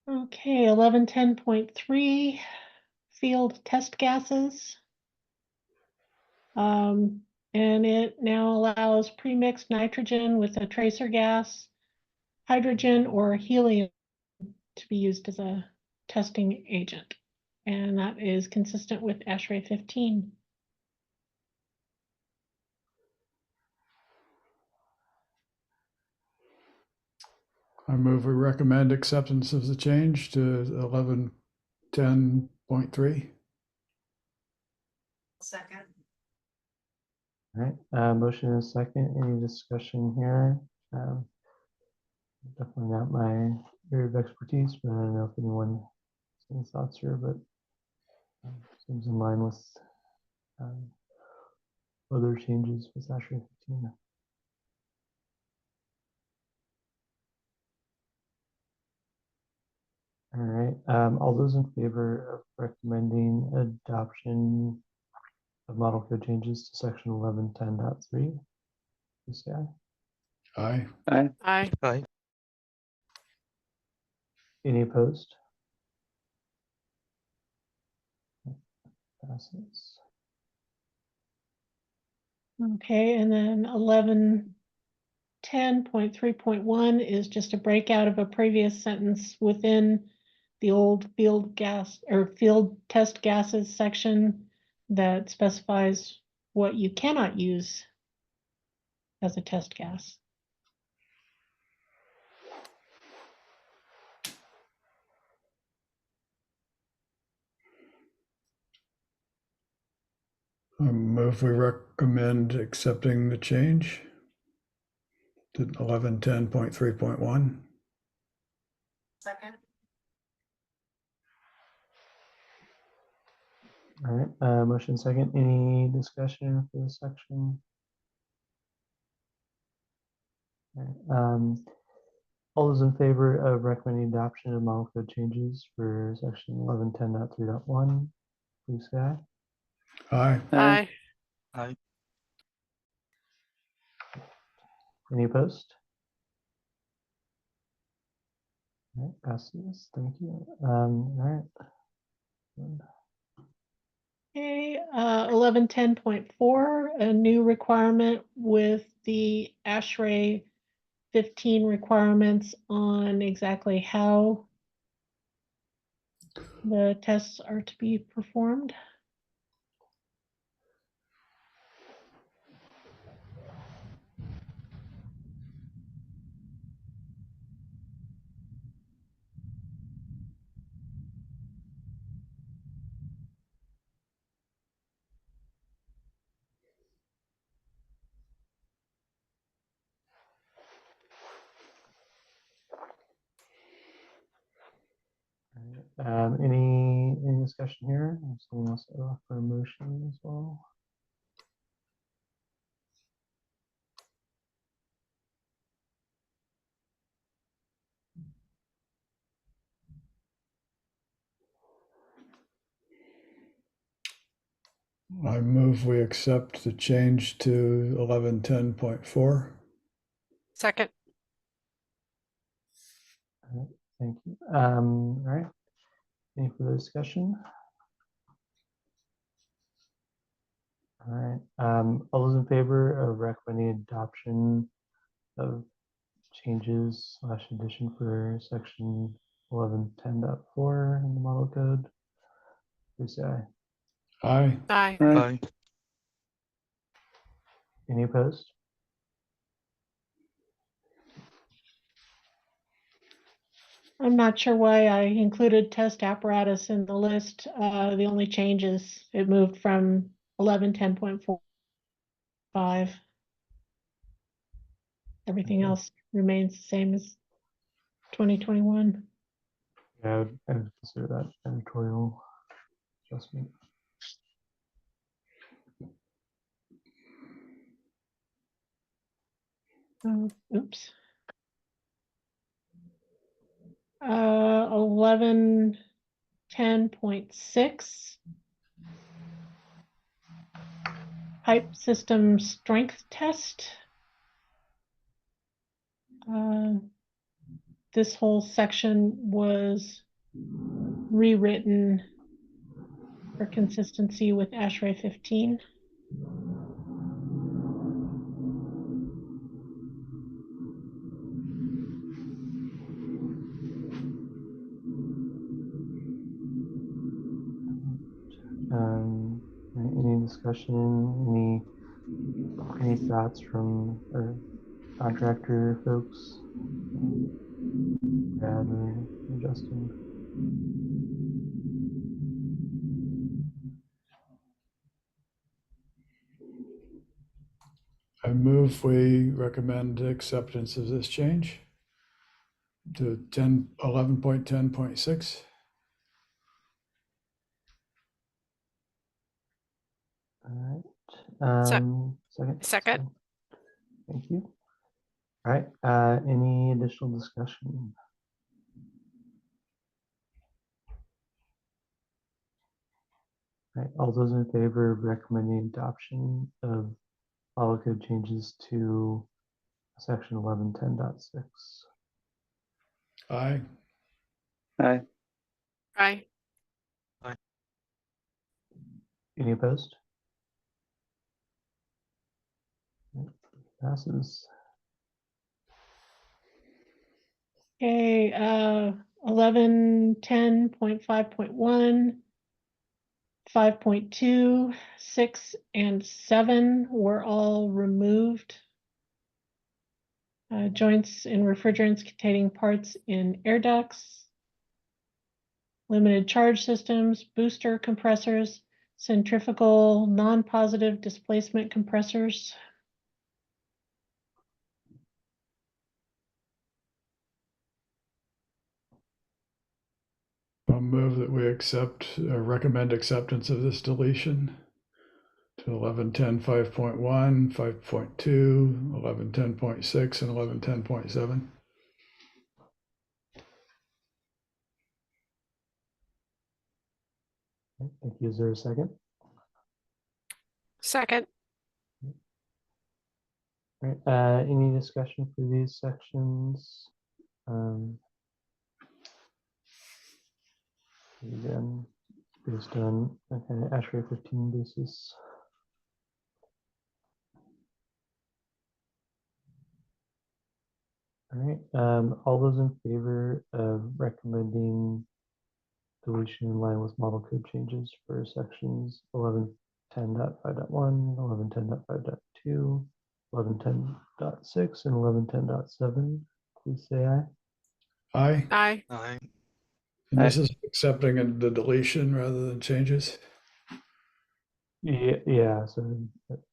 Okay, 1110.3, field test gases. And it now allows pre-mixed nitrogen with a tracer gas, hydrogen, or helium to be used as a testing agent. And that is consistent with ASHRAE 15. I move we recommend acceptance of the change to 1110.3. Second. All right, motion is second. Any discussion here? Definitely not my area of expertise, but I don't know if anyone has any thoughts here, but seems in line with other changes with ASHRAE 15. All right, all those in favor of recommending adoption of model code changes to section 1110.3, please say aye. Aye. Aye. Aye. Any opposed? Passes. Okay, and then 11 1110.3.1 is just a breakout of a previous sentence within the old field gas or field test gases section that specifies what you cannot use as a test gas. I move we recommend accepting the change to 1110.3.1. Second. All right, motion second. Any discussion for this section? All right, all those in favor of recommending adoption of model code changes for section 1110.3.1, please say aye. Aye. Aye. Aye. Any opposed? All right, passes. Thank you. All right. Okay, 1110.4, a new requirement with the ASHRAE 15 requirements on exactly how the tests are to be performed. Any discussion here? Someone else for a motion as well? I move we accept the change to 1110.4. Second. All right, thank you. All right. Any further discussion? All right. All those in favor of recommending adoption of changes / addition for section 1110.4 in the model code, please say aye. Aye. Aye. Aye. Any opposed? I'm not sure why I included test apparatus in the list. The only change is it moved from 1110.45. Everything Okay. else remains the same as 2021. Yeah, I would consider that editorial adjustment. Oops. 1110.6. Pipe system strength test. This whole section was rewritten for consistency with ASHRAE 15. Any discussion, any thoughts from our contractor folks? Brad or Justin? I move we recommend acceptance of this change to 11.10.6. All right. Second. Second. Thank you. All right. Any additional discussion? All right. All those in favor of recommending adoption of model code changes to section 1110.6? Aye. Aye. Aye. Any opposed? Passes. Okay, 1110.5.1, 5.2, 6, and 7 were all removed. Joints in refrigerants containing parts in air ducts, limited charge systems, booster compressors, centrifugal non-positive displacement compressors. I'll move that we accept, recommend acceptance of this deletion to 1110 5.1, 5.2, 1110.6, and 1110.7. Thank you. Is there a second? Second. All right. Any discussion for these sections? Again, based on ASHRAE 15 basis. All right. All those in favor of recommending deletion in line with model code changes for sections 1110.5.1, 1110.5.2, 1110.6, and 1110.7, please say aye. Aye. Aye. Aye. And this is accepting the deletion rather than changes. Yeah, so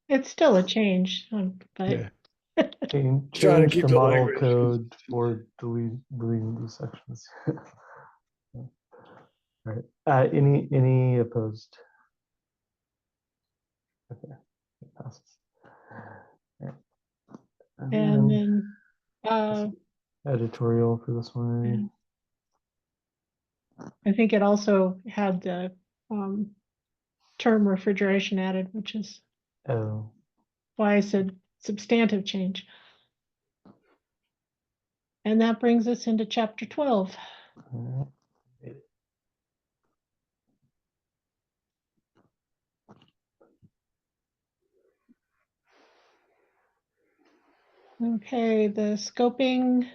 It's still a change, but Yeah. change Trying to keep the the model language. code for deleting these sections. All right. Any opposed? Okay, it passes. All right. and then Editorial for this one. I think it also had the term refrigeration added, which is Oh, why I said substantive change. And that brings us into chapter 12. all right. Okay, the scoping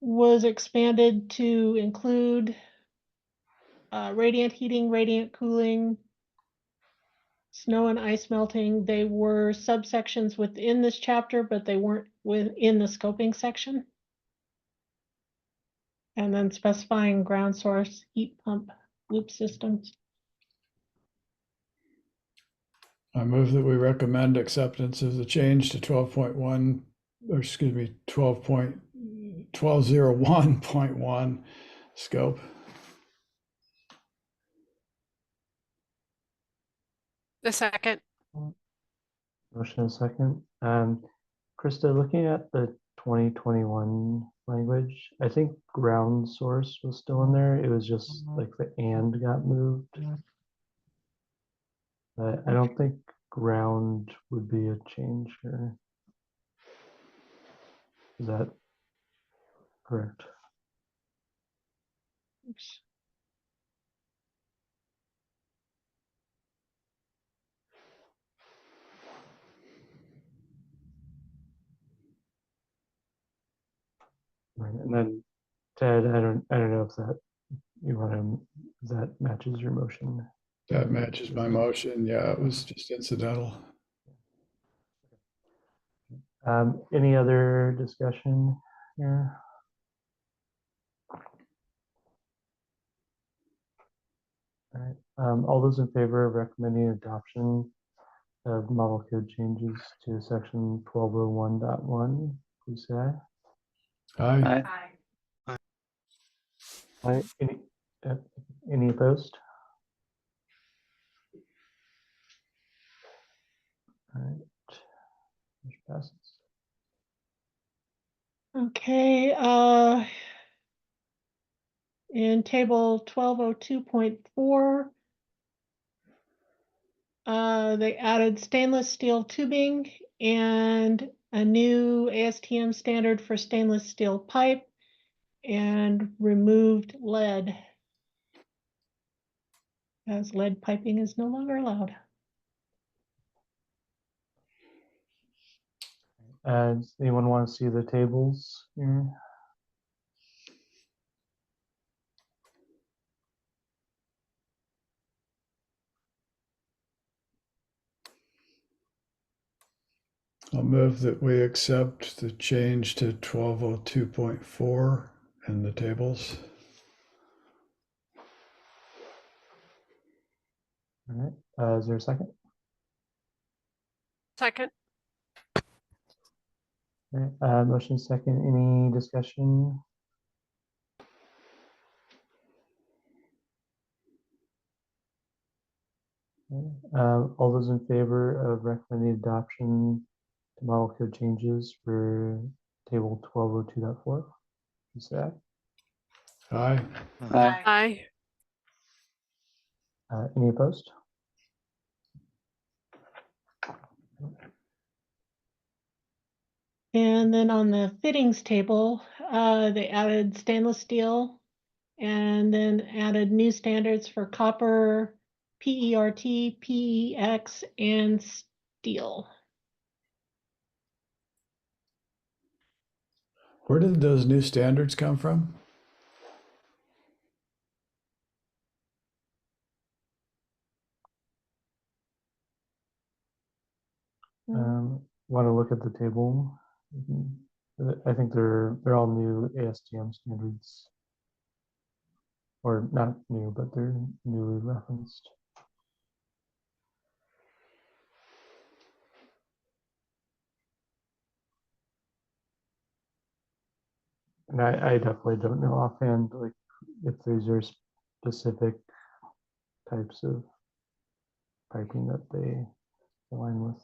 was expanded to include radiant heating, radiant cooling, snow and ice melting. They were subsections within this chapter, but they weren't within the scoping section. And then specifying ground source heat pump loop systems. I move that we recommend acceptance of the change to 12.1, or excuse me, 12.01.1 scope. The second. Motion and second. Krista, looking at the 2021 language, I think ground source was still in there. It was just like the and got moved. But I don't think ground would be a change here. Is that correct? Oops. Right. And then Ted, I don't know if that you want to, that matches your motion. That matches my motion. Yeah, it was just incidental. Any other discussion here? All right. All those in favor of recommending adoption of model code changes to section 1201.1, please say aye. Aye. Aye. Any opposed? All right. Motion passes. Okay, in table 1202.4, they added stainless steel tubing and a new ASTM standard for stainless steel pipe and removed lead, as lead piping is no longer allowed. Does anyone want to see the tables here? I'll move that we accept the change to 1202.4 in the tables. All right. Is there a second? Second. All right. Motion second. Any discussion? Okay. All those in favor of recommending adoption to model code changes for table 1202.4, please say aye. Aye. Aye. Aye. Any opposed? And then on the fittings table, they added stainless steel and then added new standards for copper, PERT, PEX, and steel. Where did those new standards come from? Want to look at the table? I think they're all new ASTM standards, or not new, but they're newly referenced. And I definitely don't know offhand, like if these are specific types of piping that they align with.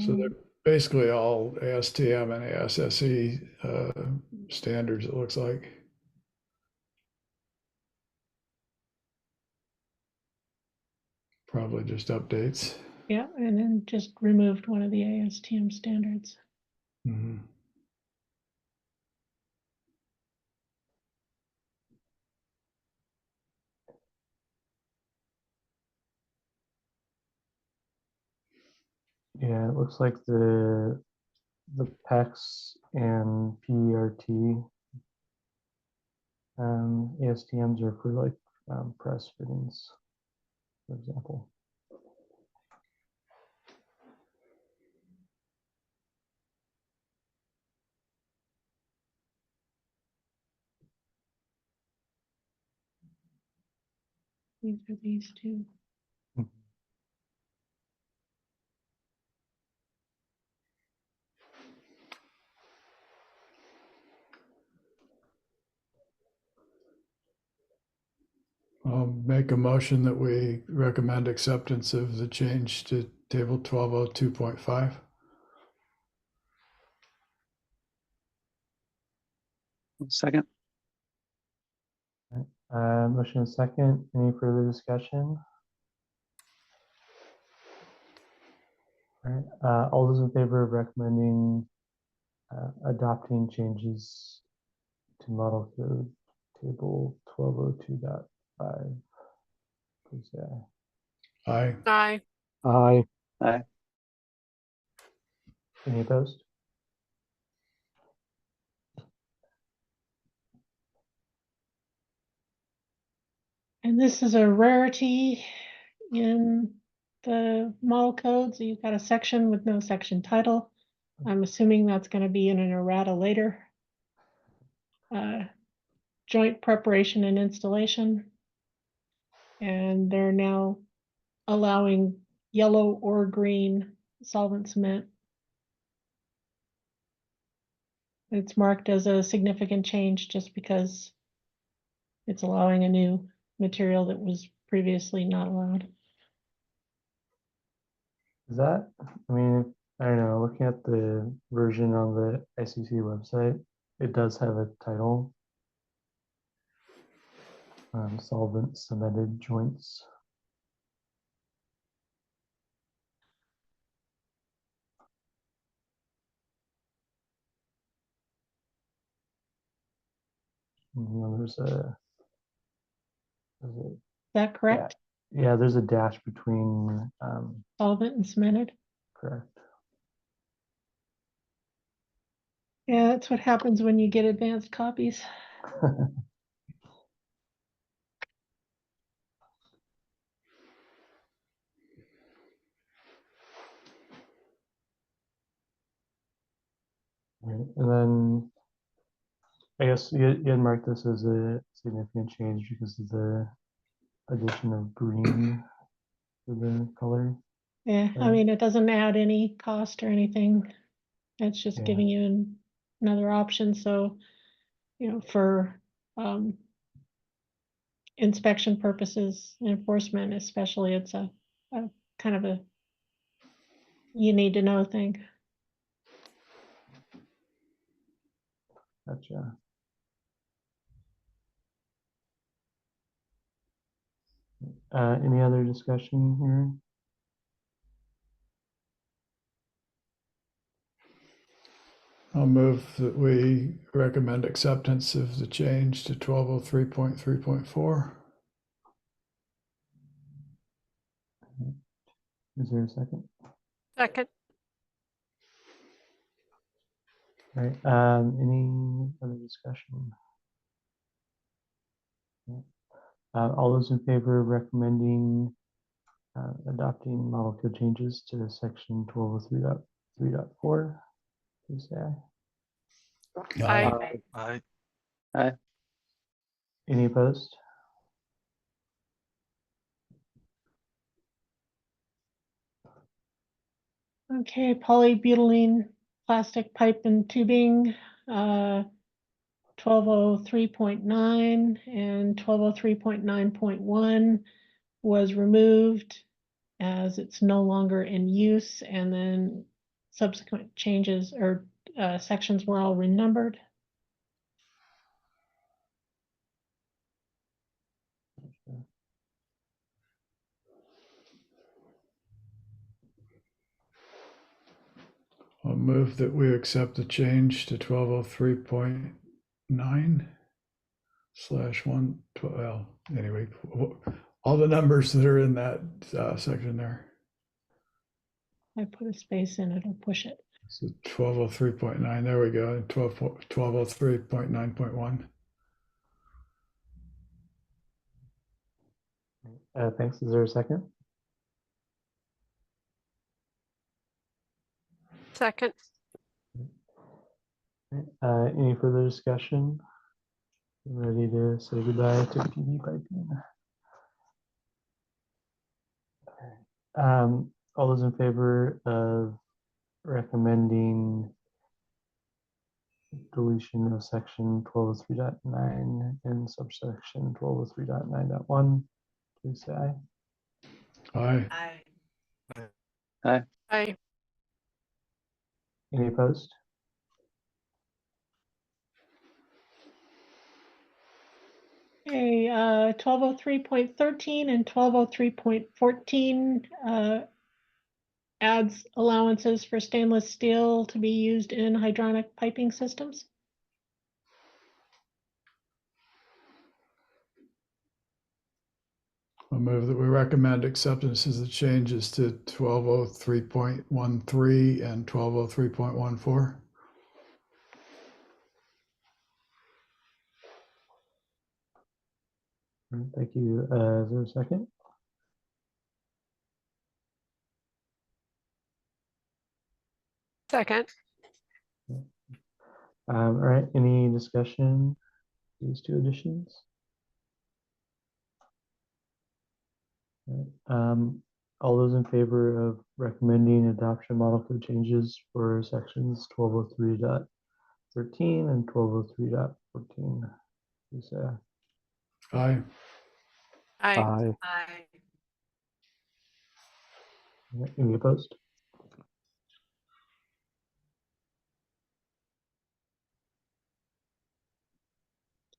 So they're basically all ASTM and ASSE standards, it looks like. Probably just updates. Yeah, and then just removed one of the ASTM standards. Mhm. Yeah, it looks like the PEX and PERT ASTMs are for like press fittings, for example. These are these two. I'll make a motion that we recommend acceptance of the change to table 1202.5. Second. Motion is second. Any further discussion? All right. All those in favor of recommending adopting changes to model code table 1202.5, please say aye. Aye. Aye. Aye. Aye. Any opposed? And this is a rarity in the model codes. You've got a section with no section title. I'm assuming that's going to be in an errata later. Joint preparation and installation. And they're now allowing yellow or green solvent cement. It's marked as a significant change just because it's allowing a new material that was previously not allowed. Is that, I mean, I don't know, looking at the version on the ICC website, it does have a title. Solvent cemented joints. And then there's Is that correct? yeah, there's a dash between, Solvent and cemented? correct. Yeah, that's what happens when you get advanced copies. Right, and then I guess you had marked this as a significant change because of the addition of green to the color. Yeah, I Right. mean, it doesn't add any cost or anything. It's just Yeah. giving you another option, so, for, inspection purposes, enforcement especially, it's a kind of a you need to know thing. Gotcha. Any other discussion here? I'll move that we recommend acceptance of the change to 1203.3.4. Is there a second? Second. All right, any other discussion? All those in favor of recommending adopting model code changes to section 1203.3.4, please say aye. Aye. Aye. Any opposed? Okay, polybutylene plastic pipe and tubing, 1203.9 and 1203.9.1 was removed as it's no longer in use, and then subsequent changes or sections were all renumbered. I'll move that we accept the change to 1203.9/1. Well, anyway, all the numbers that are in that section there. I put a space in, it'll push it. So 1203.9, there we go, 1203.9.1. Thanks. Is there a second? Second. Any further discussion? Ready to say goodbye to PV piping? All those in favor of recommending deletion of section 1203.9 and subsection 1203.9.1, please say aye. Aye. Aye. Any opposed? Okay, 1203.13 and 1203.14 adds allowances for stainless steel to be used in hydronic piping systems. I'll move that we recommend acceptance of the changes to 1203.13 and 1203.14. Thank you. Is there a second? Second. All right, any discussion, these two additions? All those in favor of recommending adoption model code changes for sections 1203.13 and 1203.14, please say Aye. Aye. aye. Any opposed?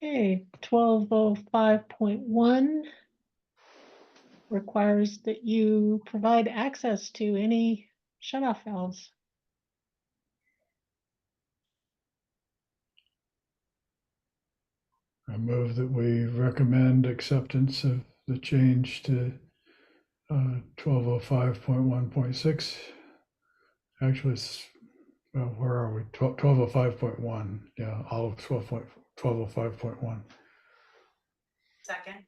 Okay, 1205.1 requires that you provide access to any shutoff valves. I move that we recommend acceptance of the change to 1205.1.6. Actually, it's Well, where are we? 1205.1. Yeah, all of 1205.1. Second.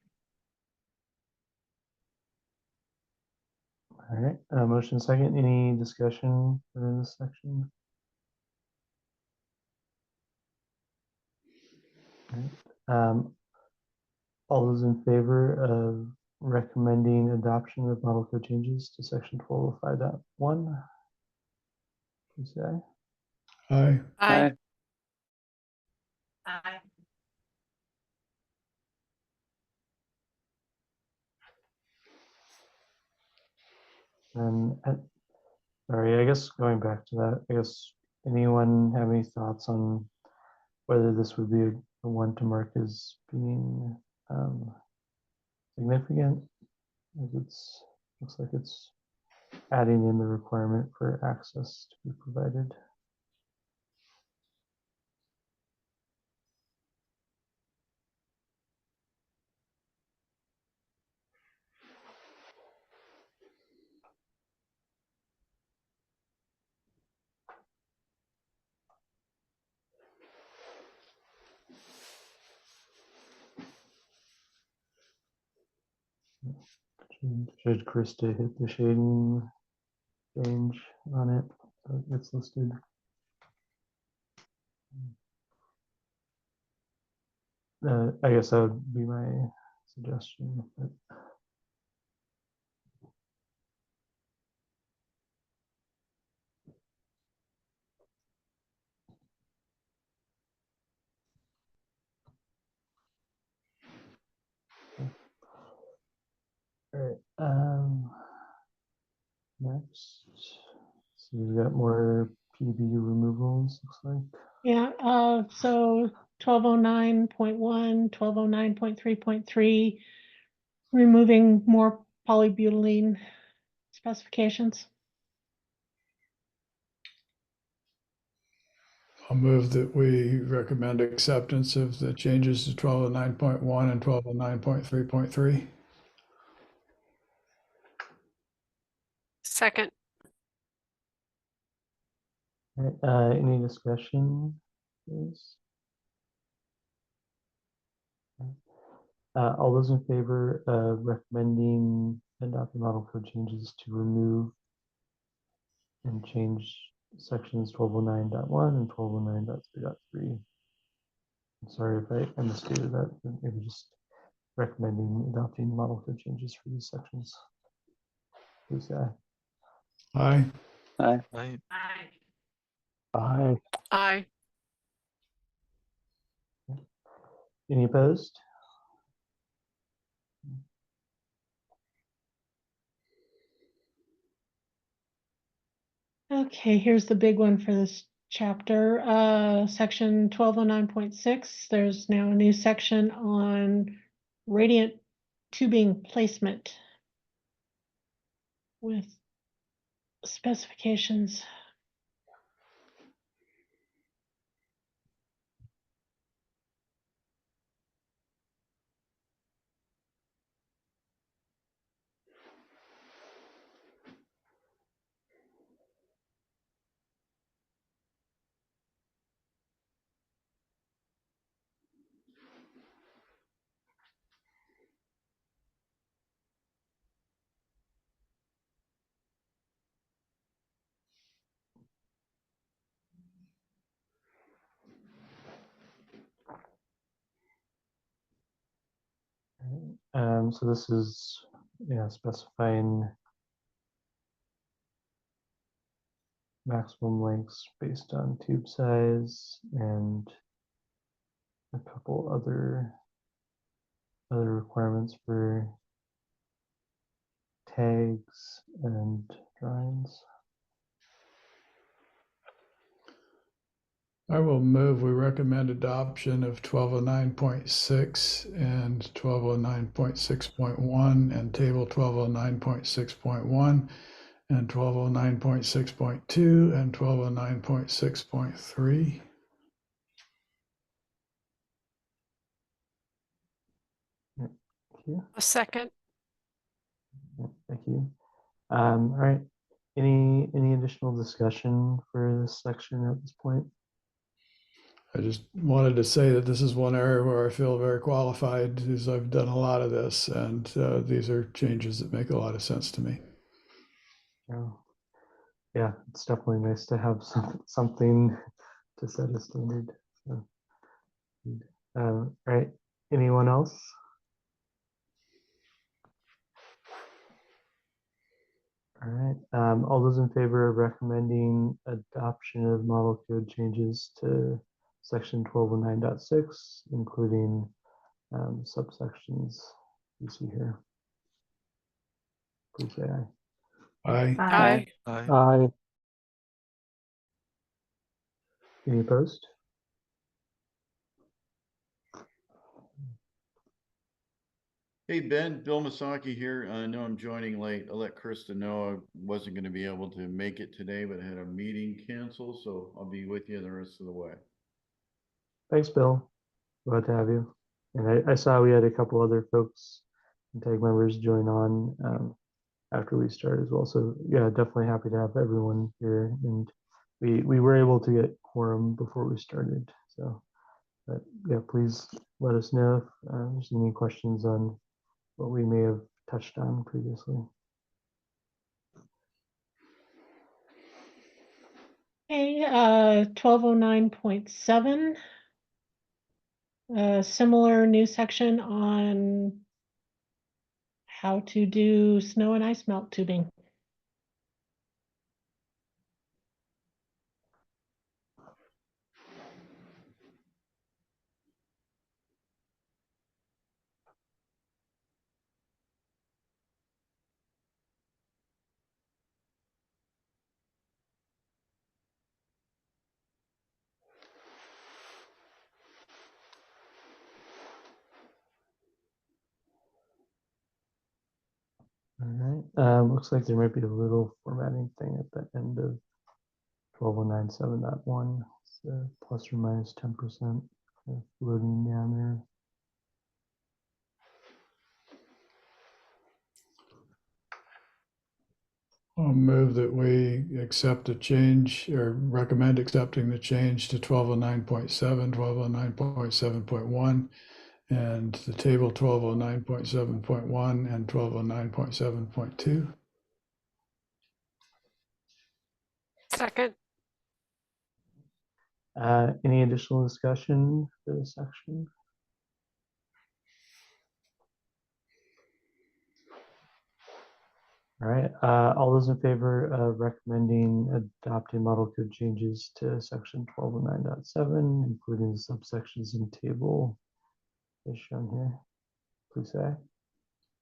All right, motion second. Any discussion for this section? All right. All those in favor of recommending adoption of model code changes to section 1205.1, please say aye. Aye. Aye. Aye. And sorry, I guess going back to that, I guess anyone have any thoughts on whether this would be a one to mark as being significant? As it's looks like it's adding in the requirement for access to be provided. Should Krista hit the shading change on it so it gets listed? I guess that would be my suggestion. But all right. Next, so we've got more PB removals. Looks like. Yeah, so 1209.1, 1209.3.3, removing more polybutylene specifications. I'll move that we recommend acceptance of the changes to 1209.1 and 1209.3.3. Second. All right, any discussion, please? All those in favor of recommending adopting model code changes to remove and change sections 1209.1 and 1209.3.3. I'm sorry if I misstated that, but maybe just recommending adopting model code changes for these sections. Please say aye. Aye. Aye. Aye. Aye. Aye. Any opposed? Okay, here's the big one for this chapter. Section 1209.6, there's now a new section on radiant tubing placement with specifications. So this is specifying maximum lengths based on tube size and a couple other requirements for tags and drawings. I will move we recommend adoption of 1209.6 and 1209.6.1 and table 1209.6.1 and 1209.6.2 and 1209.6.3. Thank you. A second. Thank you. All right. any additional discussion for this section at this point? I just wanted to say that this is one area where I feel very qualified, as I've done a lot of this, and these are changes that make a lot of sense to me. Yeah, it's definitely nice to have something to set a standard. So, right. Anyone else? All right. All those in favor of recommending adoption of model code changes to section 1209.6, including subsections you see here, please say aye. Aye. Aye. Aye. Any opposed? Hey, Ben, Bill Masaki here. I know I'm joining late. I let Krista know I wasn't going to be able to make it today, but I had a meeting canceled, so I'll be with you the rest of the way. Thanks, Bill. Glad to have you. And I saw we had a couple other folks and tag members join on after we started as well. So yeah, definitely happy to have everyone here. And we were able to get quorum before we started. So but yeah, please let us know if there's any questions on what we may have touched on previously. Okay, 1209.7. Similar new section on how to do snow and ice melt tubing. All right. Looks like there might be a little formatting thing at the end of 12097.1. It's plus or minus 10% loading down there. I'll move that we accept the change or recommend accepting the change to 1209.7, 1209.7.1, and the table 1209.7.1 and 1209.7.2. Second. Any additional discussion for this section? All right, all those in favor of recommending adopting model code changes to section 1209.7, including the subsections and table as shown here, please say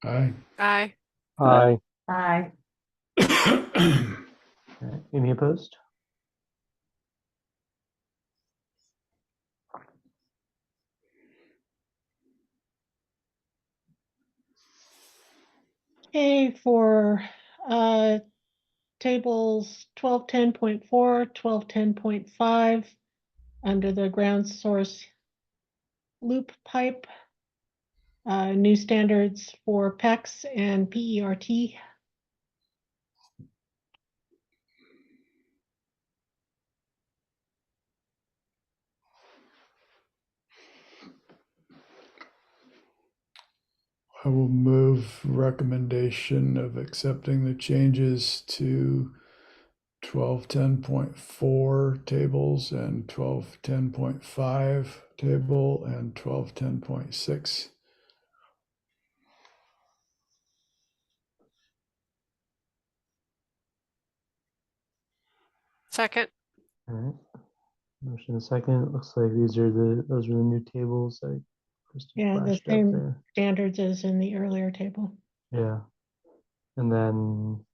Aye. Aye. aye. Aye. All right, any opposed? Okay, for tables 1210.4, 1210.5, under the ground source loop pipe, new standards for PEX and PERT. I will move recommendation of accepting the changes to 1210.4 tables and 1210.5 table and 1210.6. Second. All right, motion a second. It looks like those are the new tables that Kristen Yeah, the flashed up same there. standards as in the earlier table. Yeah, and then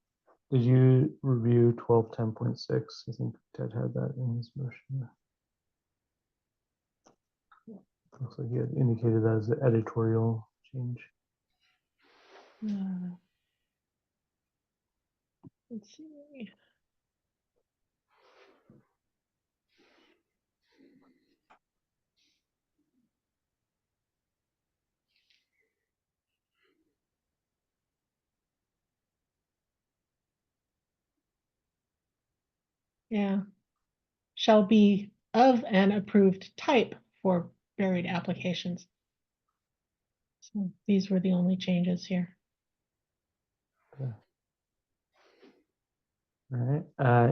did you review 1210.6? I think Ted had that in his motion. Looks like he had indicated that as the editorial change. Let's see. Yeah. Shall be of an approved type for buried applications. So these were the only changes here. All right,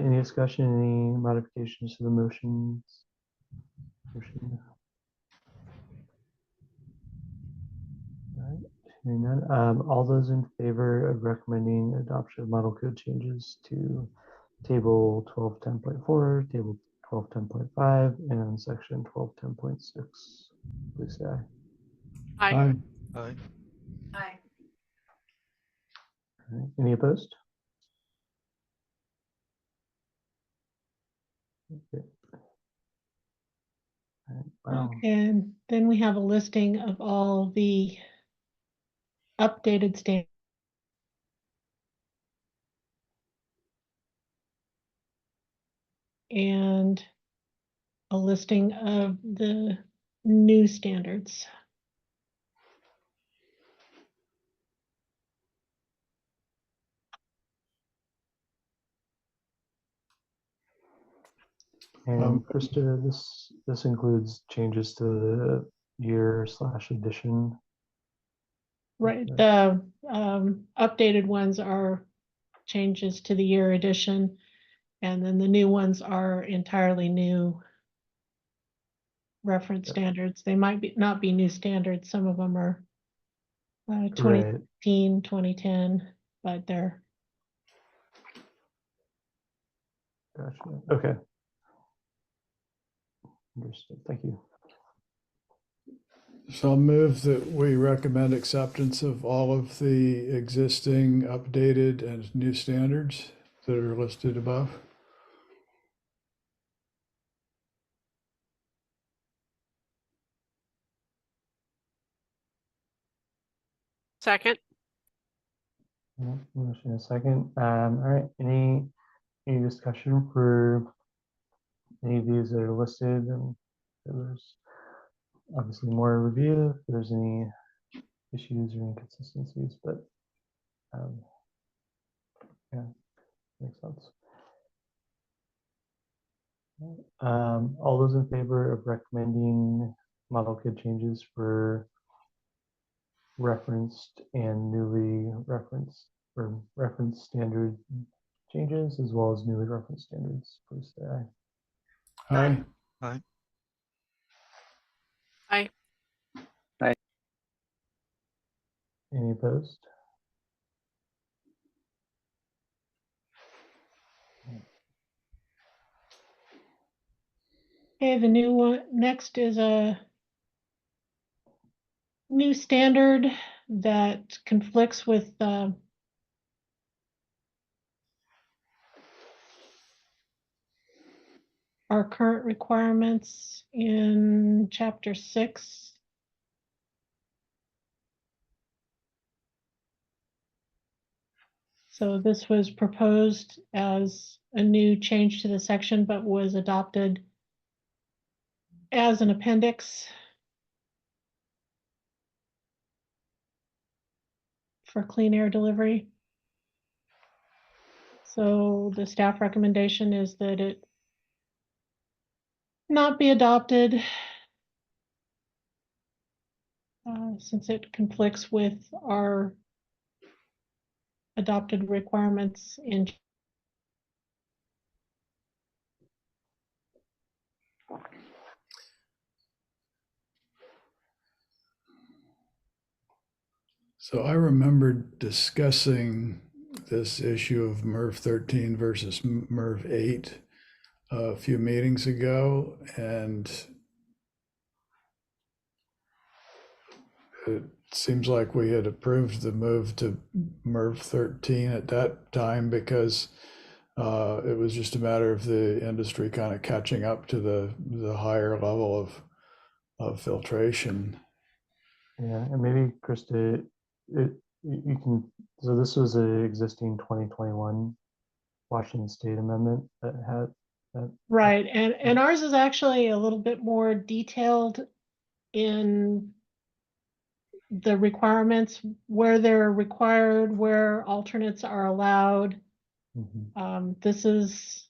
any discussion, any modifications to the motions? Motion. All right, hearing none, all those in favor of recommending adoption of model code changes to table 1210.4, table 1210.5, and section 1210.6, please say aye. Aye. Aye. Aye. All right, any opposed? Okay. All right, wow. And then we have a listing of all the updated standards. And a listing of the new standards. And Krista, this includes changes to the year/edition. Right, Okay. the updated ones are changes to the year edition, and then the new ones are entirely new reference standards. They might not be new standards. Some of them are 2015, 2010, but they're Gotcha. Okay. Understood. Thank you. So I'll move that we recommend acceptance of all of the existing updated and new standards that are listed above. Second. Yeah, motion in a second. All right. Any discussion for any of these that are listed? And there's obviously more review if there's any issues or inconsistencies, but yeah, makes sense. All those in favor of recommending model code changes for referenced and newly referenced or reference standard changes as well as newly referenced standards, please say aye. Aye. Aye. Any opposed? okay. The new one next is a new standard that conflicts with our current requirements in chapter 6. So this was proposed as a new change to the section, but was adopted as an appendix for clean air delivery. So the staff recommendation is that it not be adopted since it conflicts with our adopted requirements in So I remember discussing this issue of MERV 13 versus MERV 8 a few meetings ago, and it seems like we had approved the move to MERV 13 at that time because it was just a matter of the industry kind of catching up to the higher level of filtration. Yeah, and maybe Krista, you can, so this was an existing 2021 Washington State amendment that had that. right, and ours is actually a little bit more detailed in the requirements, where they're required, where alternates are allowed. Mhm. This is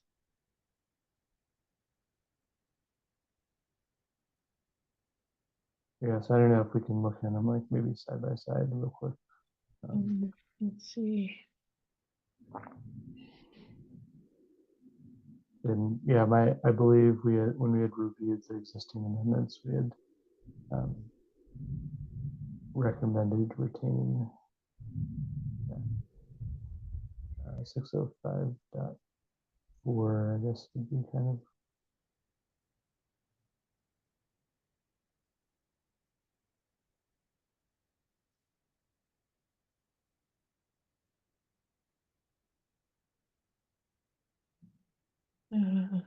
Yeah, so I don't know if we can look at them like maybe side by side real quick. Let's see. And yeah, I believe we had, when we had reviewed the existing amendments, we had recommended retaining 605.4, I guess would be kind of. Uh,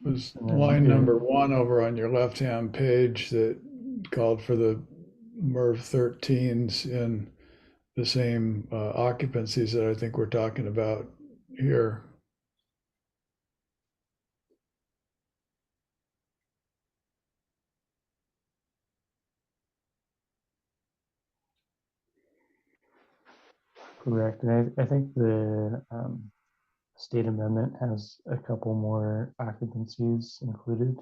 Was And then line in- number 1 over on your left-hand page that called for the MERV 13s in the same occupancies that I think we're talking about here. Correct, and I think the state amendment has a couple more occupancies included.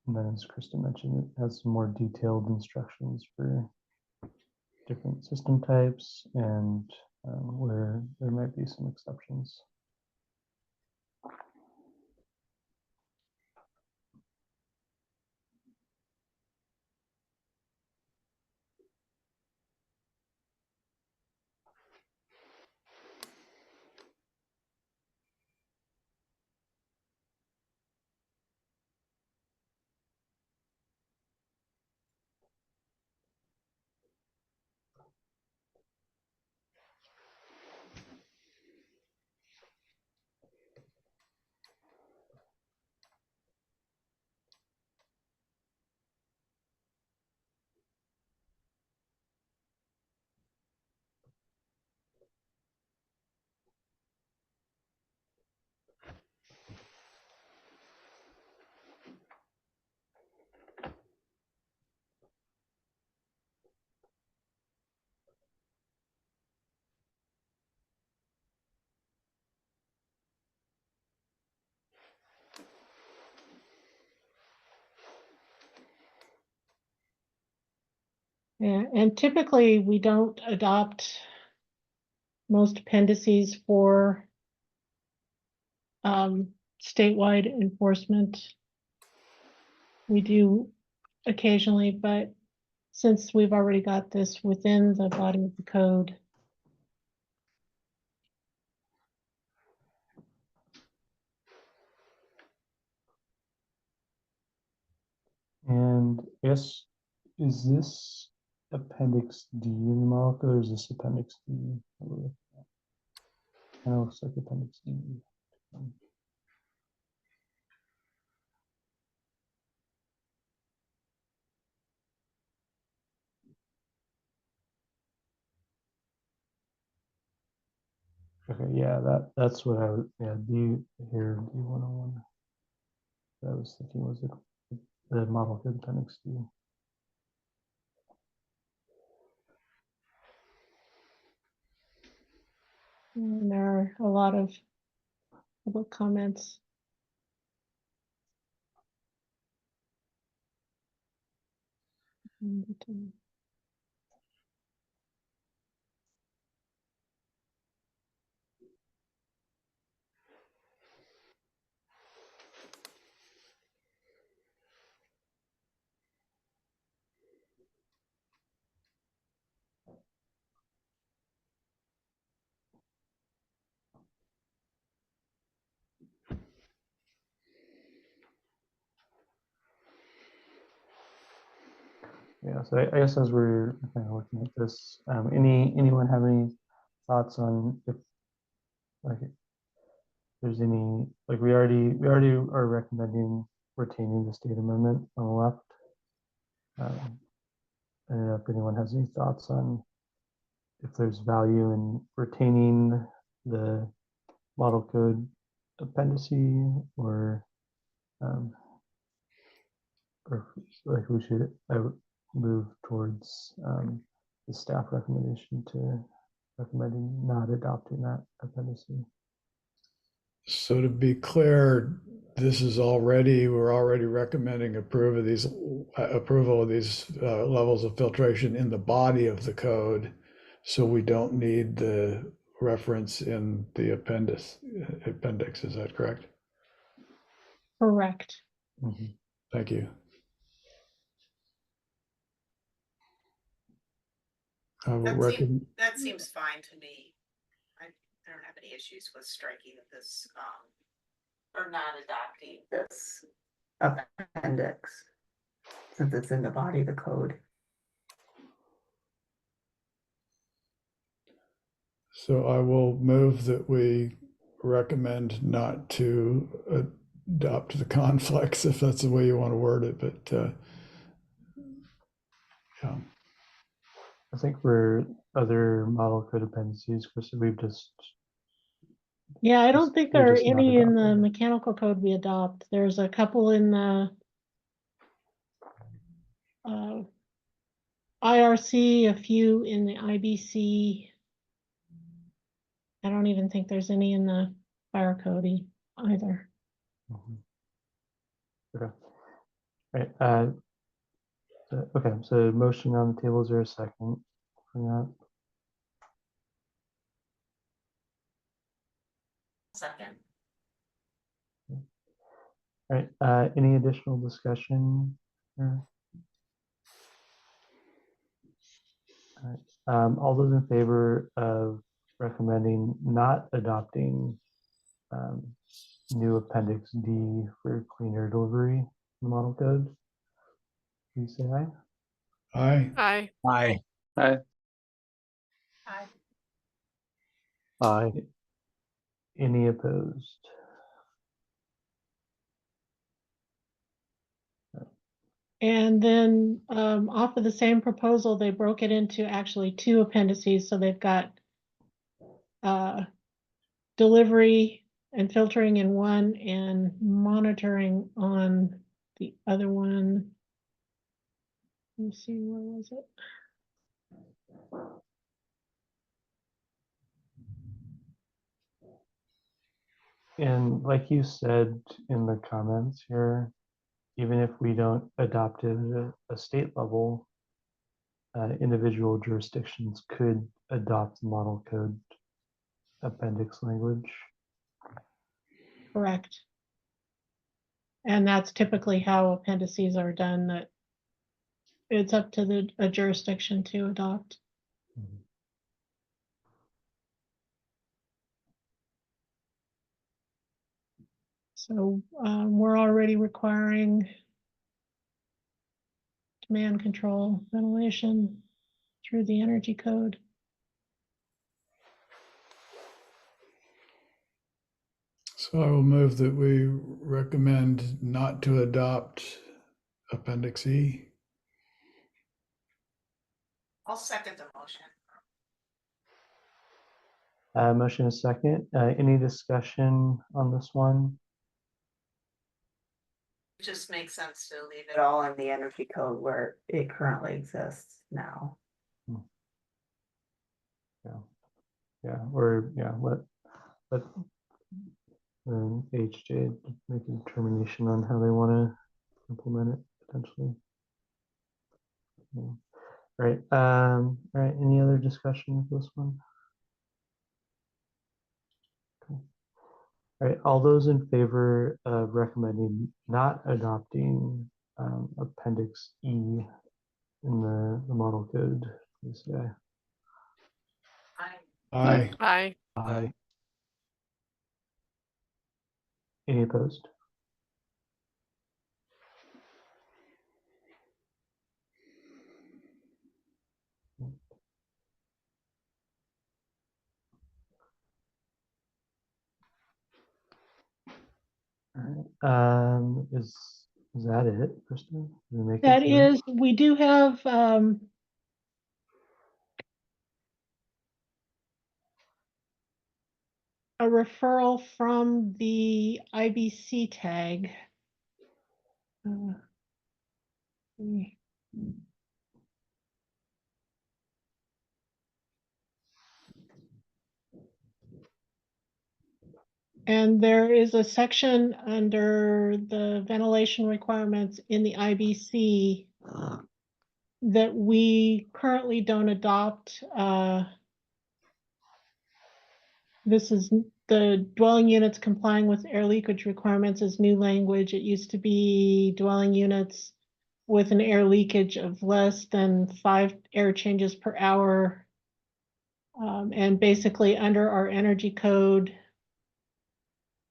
And then, as Krista mentioned, it has some more detailed instructions for different system types and where there might be some exceptions. Yeah, and typically we don't adopt most appendices for statewide enforcement. We do occasionally, but since we've already got this within the body of the code, And yes, is this Appendix D in the model code, or is this Appendix D? Kind of looks like Appendix D. Okay, yeah, that's what I would, yeah, D here, D101. I was thinking was the model code Appendix D. and there are a lot of public comments. Yeah, so I guess as we're kind of looking at this, anyone have any thoughts on if like if there's any like we already are recommending retaining the state amendment on the left. I don't know if anyone has any thoughts on if there's value in retaining the model code appendice um, or like we should move towards the staff recommendation to recommending not adopting that appendice. So to be clear, we're already recommending approval of these levels of filtration in the body of the code. So we don't need the reference in the appendix, is that correct? Correct. Mhm. Thank you. I will recommend. That seems fine to me. I don't have any issues with striking this, or not adopting this appendix, since it's in the body of the code. So I will move that we recommend not to adopt the conflicts, if that's the way you want to word it, but yeah. I think for other model code appendices, Chris, we've just Yeah, I don't Just- think we're there are just not any in the adopting. mechanical code we adopt. There's a couple in the IRC, a few in the IBC. I don't even think there's any in the fire code either. Mhm. Okay. Right. Okay. So motion on the table. Is there a second for that? Second. All right. Any additional discussion here? All right. All those in favor of recommending not adopting new Appendix D for clean air delivery in the model code, please say aye. Aye. Aye. Aye. Aye. Aye. Aye. Any opposed? And then off of the same proposal, they broke it into actually two appendices. So they've got delivery and filtering in one and monitoring on the other one. Let me see, where was it? And like you said in the comments here, even if we don't adopt it at a state level, individual jurisdictions could adopt the model code appendix language. Correct. And that's typically how appendices are done, that it's up to a jurisdiction to adopt. So we're already requiring demand control ventilation through the energy code. So I will move that we recommend not to adopt Appendix E. I'll second the motion. Motion is second. Any discussion on this one? It just makes sense to leave it all in the energy code where it currently exists now. Let HJ make a determination on how they want to implement it potentially. Yeah. Right. All right. Any other discussion of this one? Okay. All right. All those in favor of recommending not adopting Appendix E in the model code, please say aye. Aye. Aye. Aye. Any opposed? All right. Is that it, Kristen? Did we make it That through? is, we do have a referral from the IBC tag. Hmm. And there is a section under the ventilation requirements in the IBC that we currently don't adopt. This is the dwelling units complying with air leakage requirements is new language. It used to be dwelling units with an air leakage of less than 5 air changes per hour. And basically under our energy code,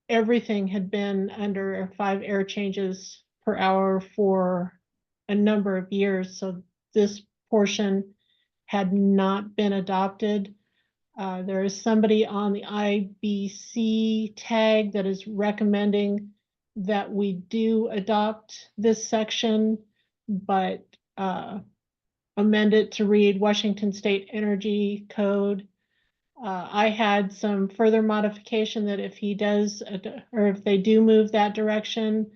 everything had been under 5 air changes per hour for a number of years. So this portion had not been adopted. There is somebody on the IBC tag that is recommending that we do adopt this section, but amend it to read Washington State Energy Code. I had some further modification that if he does, or if they do move that direction,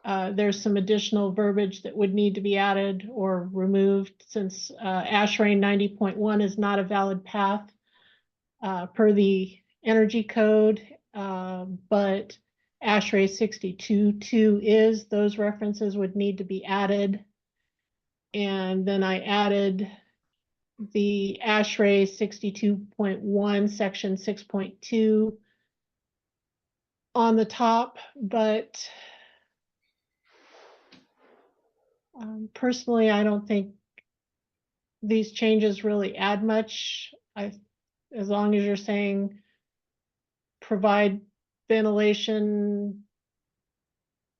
there's some additional verbiage that would need to be added or removed since ASHRAE 90.1 is not a valid path per the energy code, but ASHRAE 62.2 is. Those references would need to be added. And then I added the ASHRAE 62.1 section 6.2 on the top, but personally, I don't think these changes really add much. As long as you're saying provide ventilation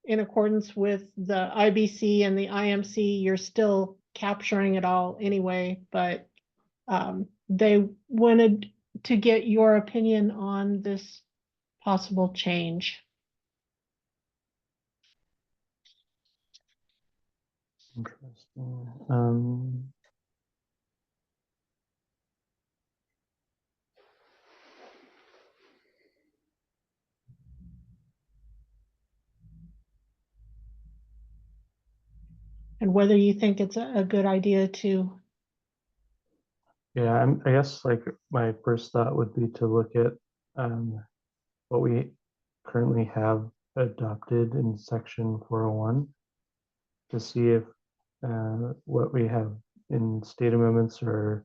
in accordance with the IBC and the IMC, you're still capturing it all anyway, but they wanted to get your opinion on this possible change. Interesting. And whether you think it's a good idea to. Yeah, I guess like my first thought would be to look at what we currently have adopted in section 401 to see if what we have in state amendments are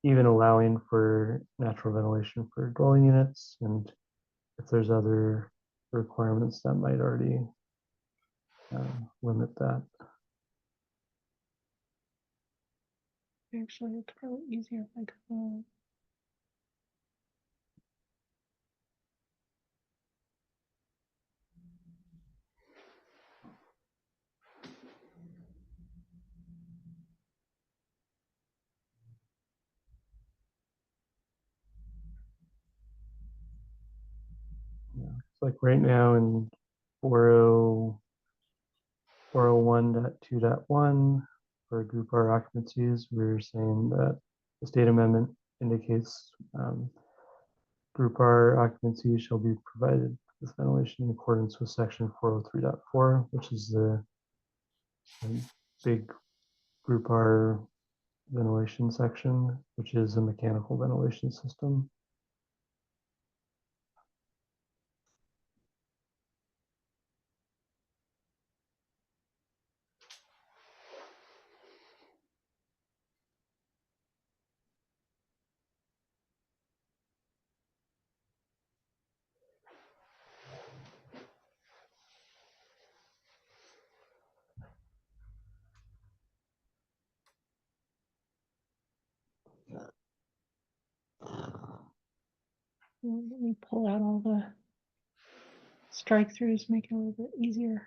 even allowing for natural ventilation for dwelling units, and if there's other requirements that might already limit that. Actually, it's probably easier if I go. Yeah. It's like right now in 401.2.1 for group R occupancies, we're saying that the state amendment indicates group R occupancy shall be provided with ventilation in accordance with section 403.4, which is the big group R ventilation section, which is a mechanical ventilation system. Let me pull out all the strike throughs, make it a little bit easier.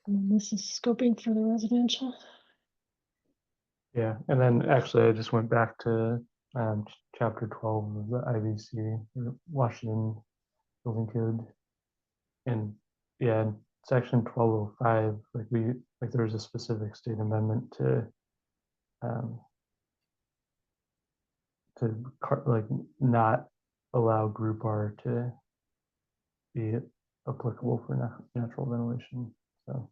And this is scoping for the residential. Yeah, and then actually I just went back to chapter 12 of the IBC, Washington Building Code. And yeah, in section 1205, like there was a specific state amendment um, like not allow group R to be applicable for natural ventilation. So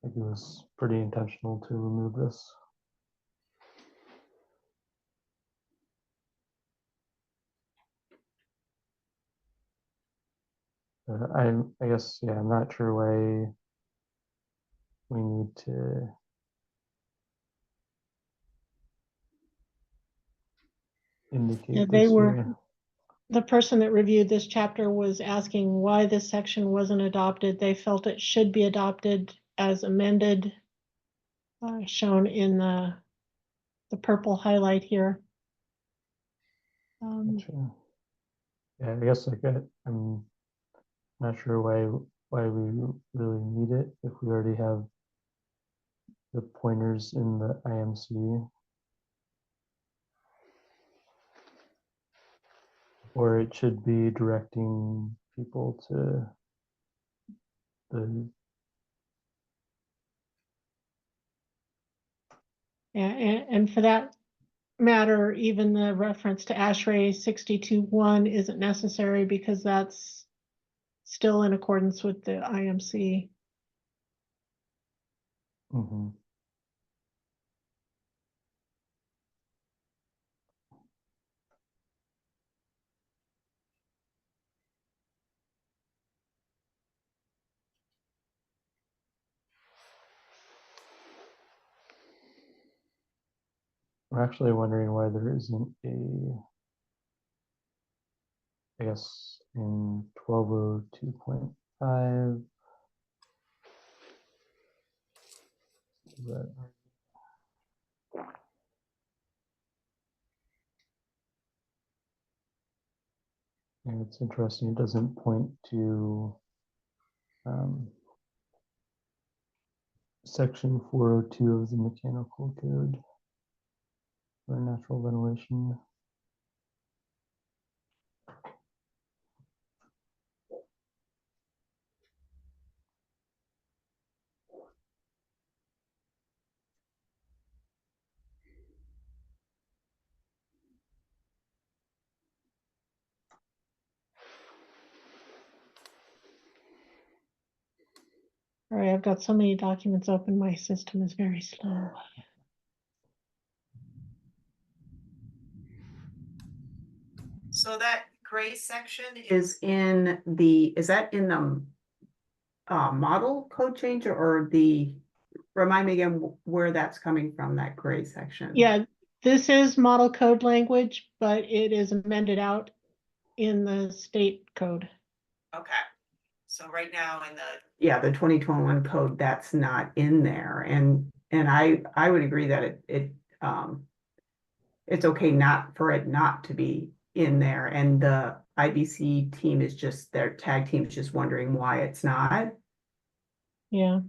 I think it was pretty intentional to remove this. I guess, yeah, I'm not sure why we need to indicate Yeah, this here. the person that reviewed this chapter was asking why this section wasn't adopted. They felt it should be adopted as amended, shown in the purple highlight here. Gotcha. Yeah, I guess I'm not sure why we really need it if we already have the pointers in the IMC, or it should be directing people to the And for that matter, even the reference to ASHRAE 62.1 isn't necessary because that's still in accordance with the IMC. mhm. I'm actually wondering why there isn't I guess in 1202.5 that and it's interesting it doesn't point to section 402 of the mechanical code for natural ventilation. All right, I've got so many documents open, my system is very slow. So that gray section is that in the model code change or remind me again where that's coming from, that gray section? Yeah, this is model code language, but it is amended out in the state code. Okay. So right now in the 2021 code, that's not in there. And I would agree that it's okay for it not to be in there. And the IBC team their tag team is just wondering why it's not. Yeah.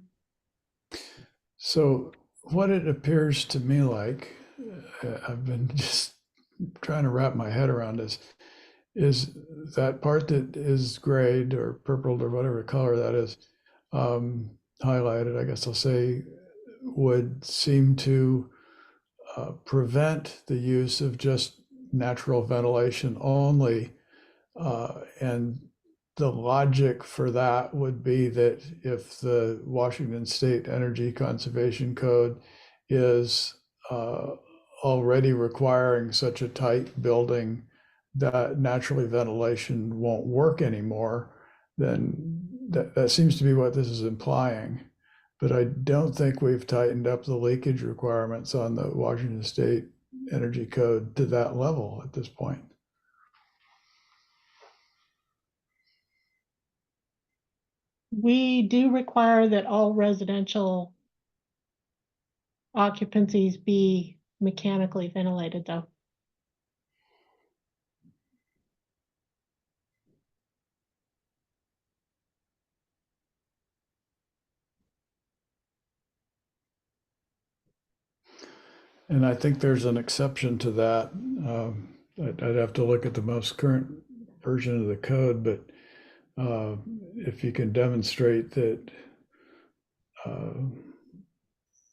So what it appears to me like, I've been just trying to wrap my head around this, is that part that is grayed or purpled or whatever color that is, highlighted, I guess I'll say, would seem to prevent the use of just natural ventilation only. And the logic for that would be that if the Washington State Energy Conservation Code is already requiring such a tight building that naturally ventilation won't work anymore, then that seems to be what this is implying. But I don't think we've tightened up the leakage requirements on the Washington State Energy Code to that level at this point. We do require that all residential occupancies be mechanically ventilated, though. And I think there's an exception to that. I'd have to look at the most current version of the code, but if you can demonstrate that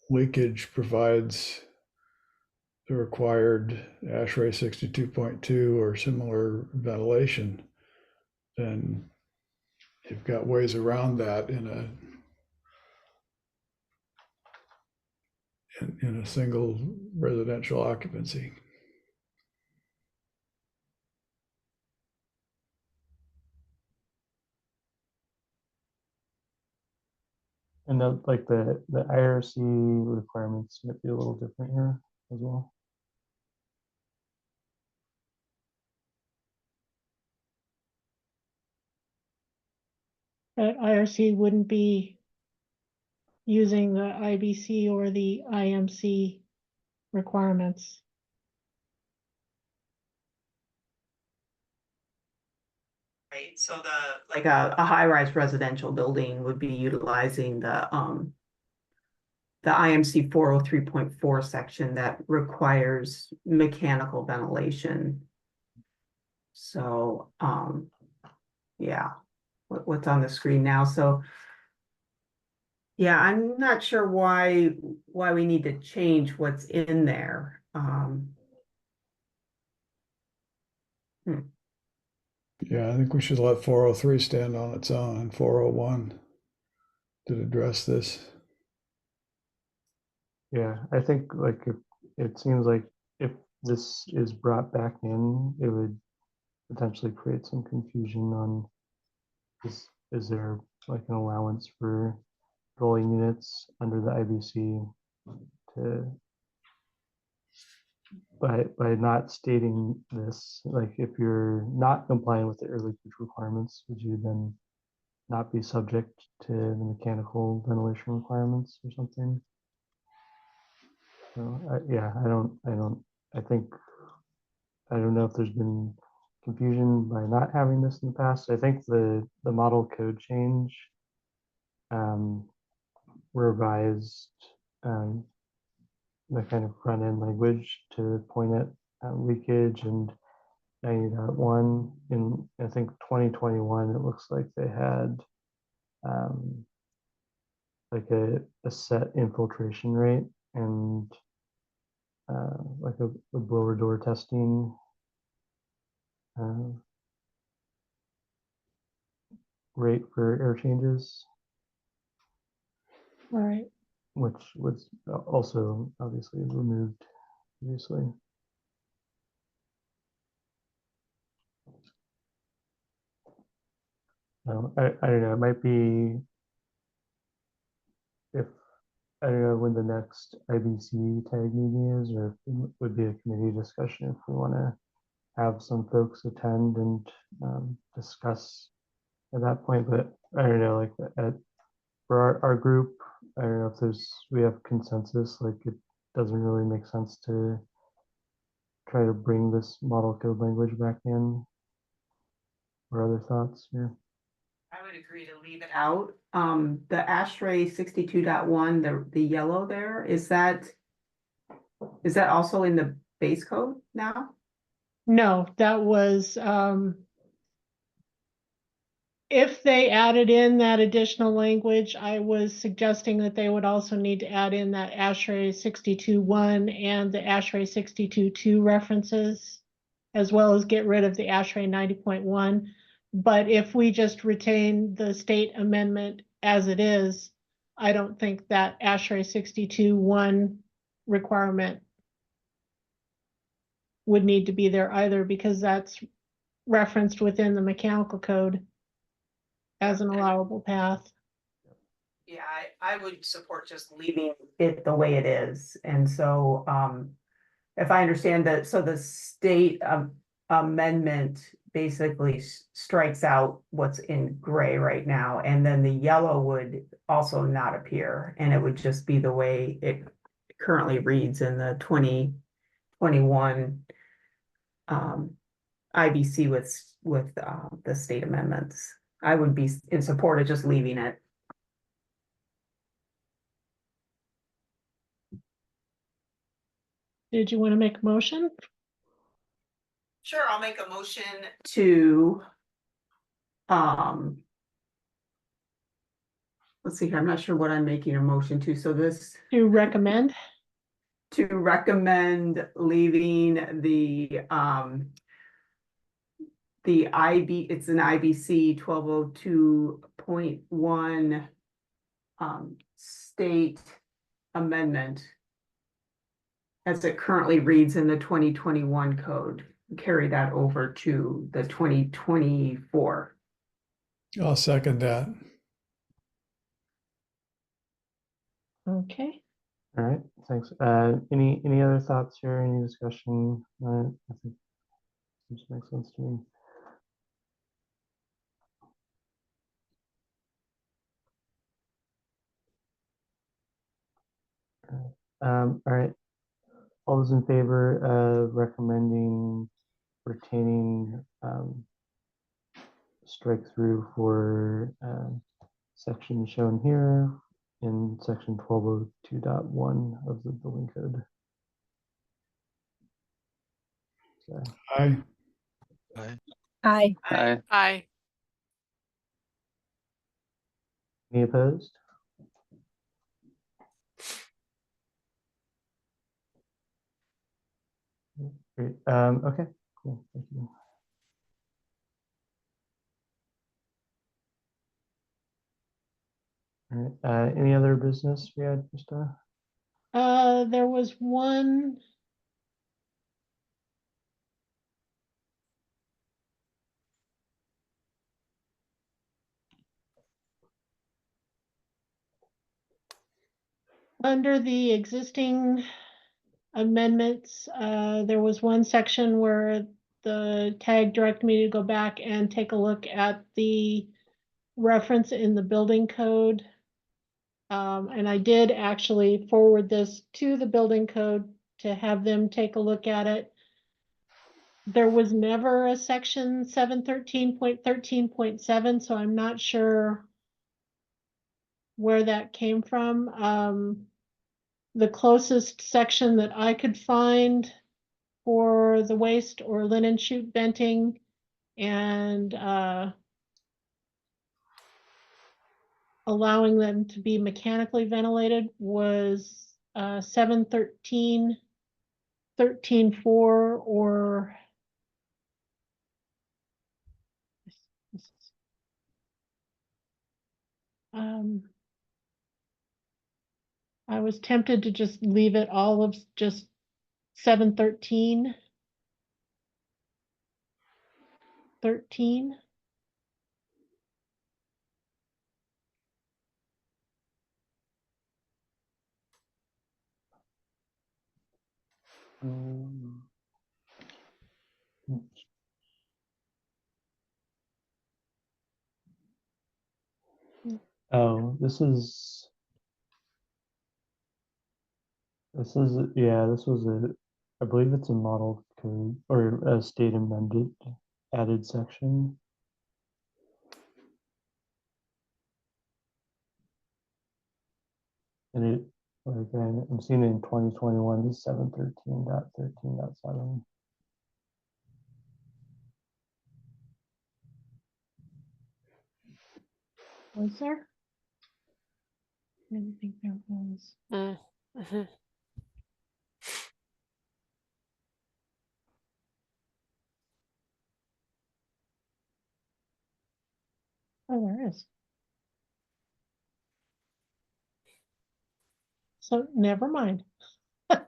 leakage provides the required ASHRAE 62.2 or similar ventilation, then you've got ways around that in a single residential occupancy. And like the IRC requirements might be a little different here as well. But IRC wouldn't be using the IBC or the IMC requirements. Right, so like a high-rise residential building would be utilizing the IMC 403.4 section that requires mechanical ventilation. So, yeah, what's on the screen now, so. Yeah, I'm not sure why we need to change what's in there. Yeah, I think we should let 403 stand on its own and 401 to address this. Yeah, I think like if it seems like if this is brought back in, it would potentially create some confusion on is there like an allowance for dwelling units under the IBC to by not stating this, like if you're not complying with the air leakage requirements, would you then not be subject to the mechanical ventilation requirements or something? So I think I don't know if there's been confusion by not having this in the past. I think the model code change revised the kind of front end language to point at leakage and 90.1 in I think 2021. It looks like they had like a set infiltration rate and like a blower door testing rate for air changes, Right. which was also obviously removed previously. I don't know, it might be if I don't know when the next IBC tag meeting is, or if it would be a committee discussion if we want to have some folks attend and discuss at that point. But I don't know, like for our group, I don't know if we have consensus, like it doesn't really make sense to try to bring this model code language back in, or other thoughts here. I would agree to leave it out. The ASHRAE 62.1, the yellow there, is that also in the base code now? No, that was, if they added in that additional language, I was suggesting that they would also need to add in that ASHRAE 62.1 and the ASHRAE 62.2 references, as well as get rid of the ASHRAE 90.1. But if we just retain the state amendment as it is, I don't think that ASHRAE 62.1 requirement would need to be there either, because that's referenced within the mechanical code as an allowable path. Yeah, I would support just leaving it the way it is. And so, if I understand that, so the state amendment basically strikes out what's in gray right now, and then the yellow would also not appear, and it would just be the way it currently reads in the 2021 IBC with the state amendments. I would be in support of just leaving it. Did you want to make a motion? Sure, I'll make a motion to, let's see here, I'm not sure what I'm making a motion to, so this, To recommend? to recommend leaving the it's an IBC 1202.1 state amendment as it currently reads in the 2021 code, carry that over to the 2024. I'll second that. Okay. All right, thanks. Any other thoughts here? Any discussion? I think this makes sense to me. All right. All those in favor of recommending retaining strike through for section shown here in section 1202.1 of the building code? So, Aye. Aye. Aye. Aye. any opposed? Great. Okay, cool. Thank you. All right. Any other business we had, Krista? There was one. Under the existing amendments, there was one section where the tag directed me to go back and take a look at the reference in the building code. And I did actually forward this to the building code to have them take a look at it. There was never a section 713.13.7, so I'm not sure where that came from. The closest section that I could find for the waste or linen chute venting and allowing them to be mechanically ventilated was 713.13.4 or I was tempted to just leave it all of just 713.13. Oh, yeah, this was I believe it's a model code or a state amended added section. And it, like, I'm seeing it in 2021 to 713.13.7. Was there? I didn't think there was. Mm-hmm. Oh, there is. So never mind. I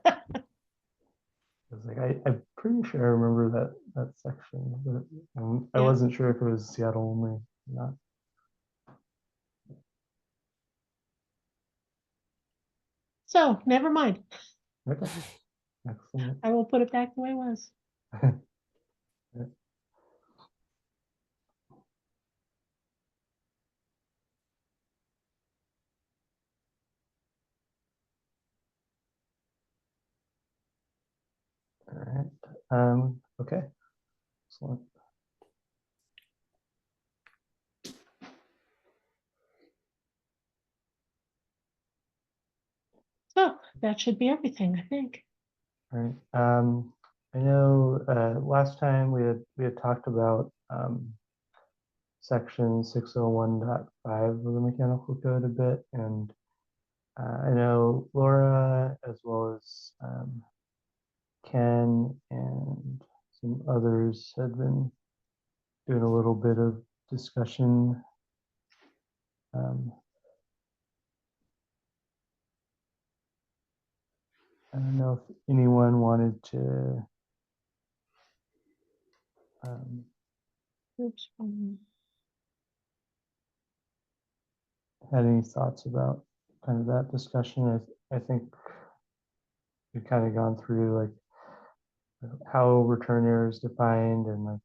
was like, I'm pretty sure I remember that section, but I Yeah. wasn't sure if it was Seattle only or not. So never mind. Okay, excellent. I will put it back the way it was. All right. Okay. Excellent. So that should be everything, I think. right. I know last time we had talked about section 601.5 of the mechanical code a bit, and I know Laura as well as Ken and some others had been doing a little bit of discussion. I don't know if anyone wanted to Oops. had any thoughts about kind of that discussion. I think we've kind of gone through like how return error is defined and like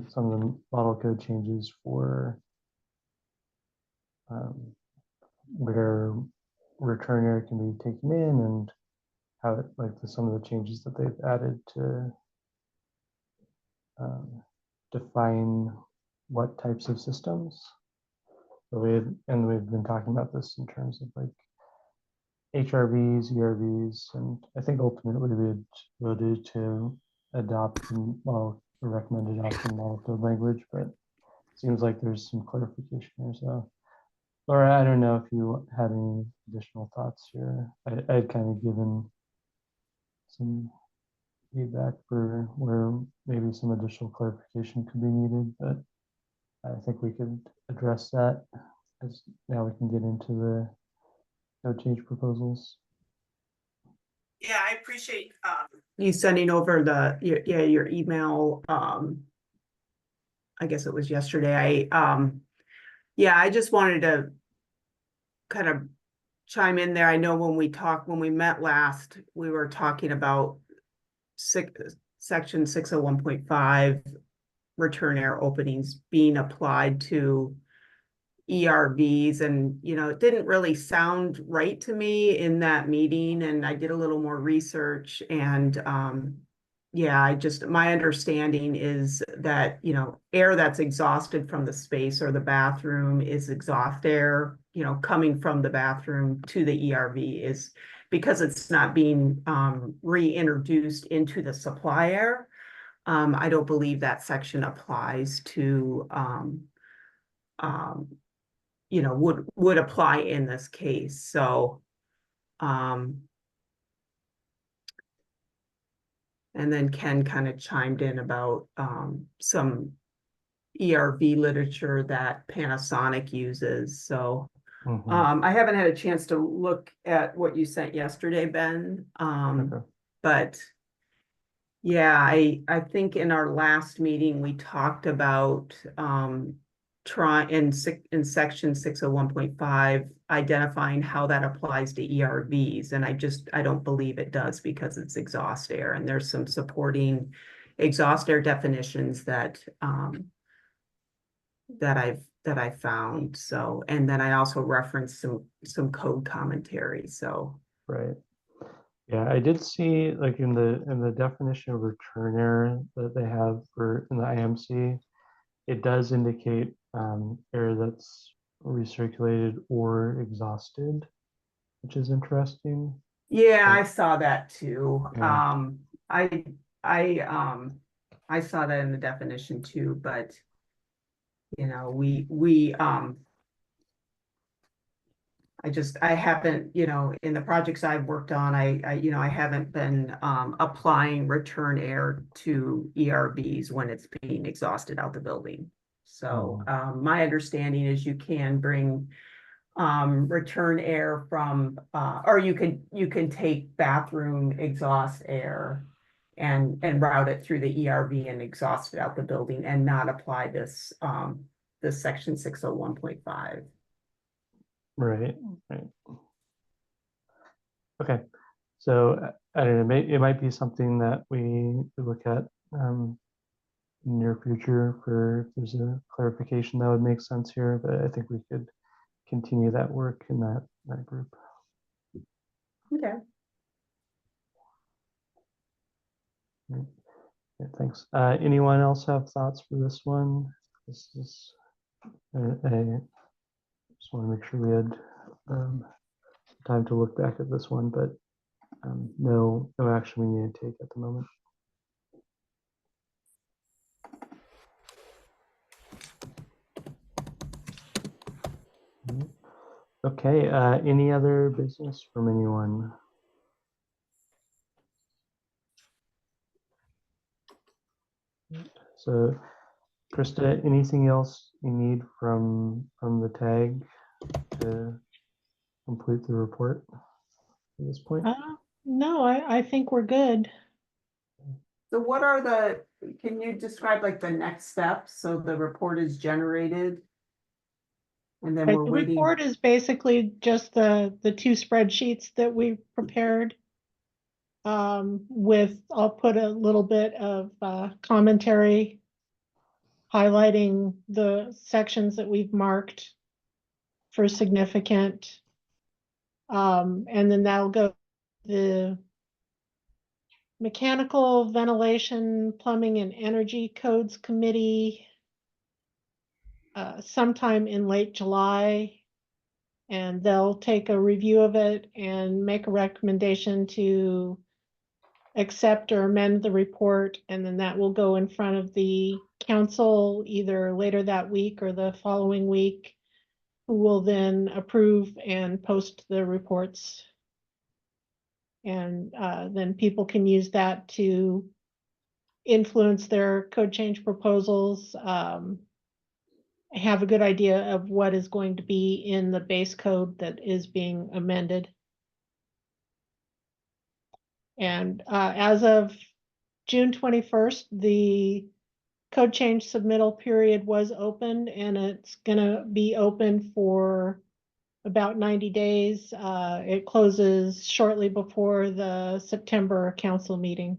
some of the model code changes for where return error can be taken in, and how it, like some of the changes that they've added to define what types of systems. So we've been talking about this in terms of like HRVs, ERVs, and I think ultimately we voted to adopt the model, or recommend adopting model code language, but it seems like there's some clarification here. So Laura, I don't know if you had any additional thoughts here. I'd kind of given some feedback for where maybe some additional clarification could be needed, but I think we could address that as now we can get into the code change proposals. Yeah, I appreciate you sending over your email. I guess it was yesterday. I just wanted to kind of chime in there. I know when we met last, we were talking about section 601.5 return error openings being applied to ERVs, and it didn't really sound right to me in that meeting, and I did a little more research, and my understanding is that air that's exhausted from the space or the bathroom is exhaust air coming from the bathroom to the ERV, is because it's not being reintroduced into the supply air. I don't believe that section applies to would apply in this case. So and then Ken kind of chimed in about some ERV literature that Panasonic uses. So I haven't had a chance to look at what you sent yesterday, Ben. But yeah, I think in our last meeting we talked about in section 601.5 identifying how that applies to ERVs, and I don't believe it does, because it's exhaust air, and there's some supporting exhaust air definitions that I found. So, and then I also referenced some code commentary. So right. Yeah, I did see like in the definition of return error that they have in the IMC, it does indicate air that's recirculated or exhausted, which is interesting. Yeah, I saw that too. Yeah. I saw that in the definition too, but I haven't, in the projects I've worked on, I haven't been applying return air to ERVs when it's being exhausted out the building. So my understanding is you can bring return air from, or you can take bathroom exhaust air and route it through the ERV and exhaust it out the building and not apply this section 601.5. Right. Okay. So I don't know, it might be something that we look at near future for if there's a clarification that would make sense here, but I think we could continue that work in that group. Okay. Right. Yeah, thanks. Anyone else have thoughts for this one? This is I just want to make sure we had time to look back at this one, but no action we need to take at the moment. Okay, any other business from anyone? So, Krista, anything else you need from the tag to complete the report at this point? No, I think we're good. So what are can you describe like the next steps? So the report is generated. And then Right, we're the waiting. report is basically just the two spreadsheets that we prepared. I'll put a little bit of commentary highlighting the sections that we've marked for significant. And then that'll go to the Mechanical, Ventilation, Plumbing, and Energy Codes Committee sometime in late July. And they'll take a review of it and make a recommendation to accept or amend the report, and then that will go in front of the council either later that week or the following week, who will then approve and post the reports. And then people can use that to influence their code change proposals, have a good idea of what is going to be in the base code that is being amended. And as of June 21st, the code change submittal period was opened, and it's gonna be open for about 90 days. It closes shortly before the September council meeting.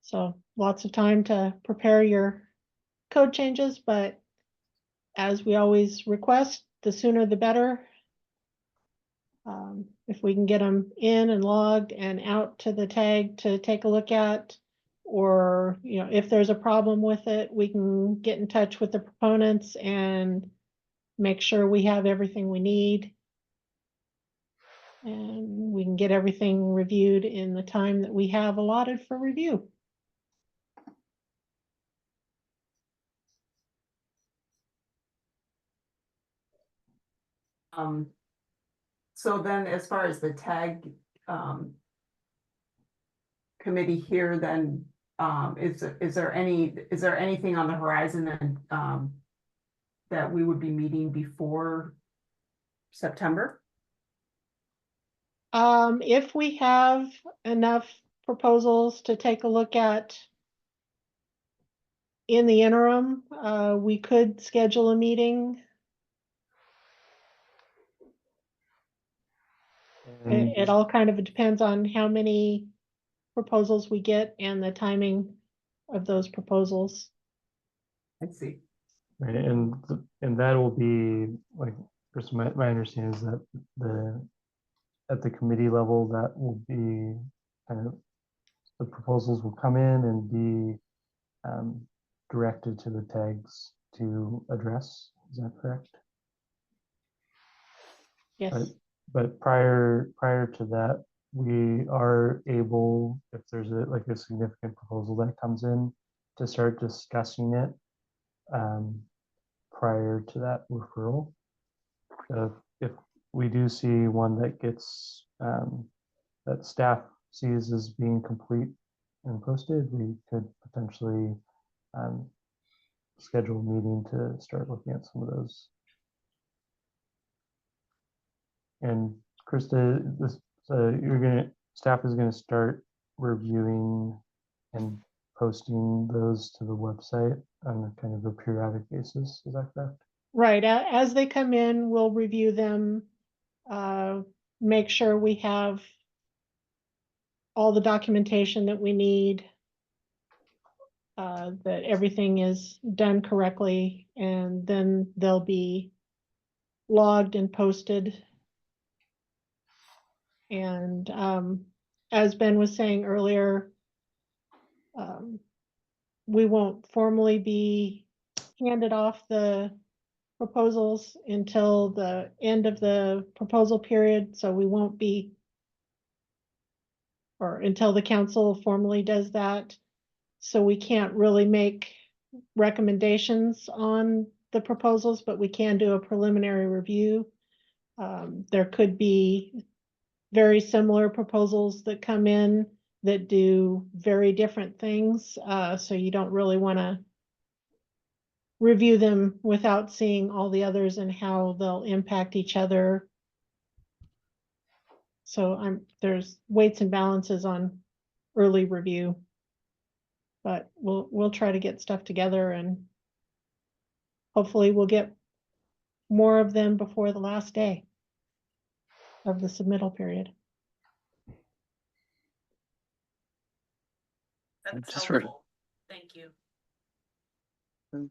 So lots of time to prepare your code changes, but as we always request, the sooner the better. If we can get them in and logged and out to the tag to take a look at, or if there's a problem with it, we can get in touch with the proponents and make sure we have everything we need. And we can get everything reviewed in the time that we have allotted for review. So then as far as the tag committee here, then is there anything on the horizon that that we would be meeting before September? If we have enough proposals to take a look at in the interim, we could schedule a meeting. It all kind of depends on how many proposals we get and the timing of those proposals. I see. Right, and that will be like, first, my understanding is that at the committee level, that will be kind of, the proposals will come in and be directed to the tags to address. Is that correct? Yes. But prior to that, we are able, if there's a significant proposal that comes in, to start discussing it prior to that referral. If we do see one that gets that staff sees as being complete and posted, we could potentially schedule a meeting to start looking at some of those. And Krista, staff is gonna start reviewing and posting those to the website on a kind of a periodic basis. Is that correct? Right. As they come in, we'll review them, make sure we have all the documentation that we need, that everything is done correctly, and then they'll be logged and posted. And as Ben was saying earlier, we won't formally be handed off the proposals until the end of the proposal period, so we won't be, or until the council formally does that. So we can't really make recommendations on the proposals, but we can do a preliminary review. There could be very similar proposals that come in that do very different things. So you don't really want to review them without seeing all the others and how they'll impact each other. So there's weights and balances on early review, but we'll try to get stuff together, and hopefully we'll get more of them before the last day of the submittal period. That's Just helpful. Thank you.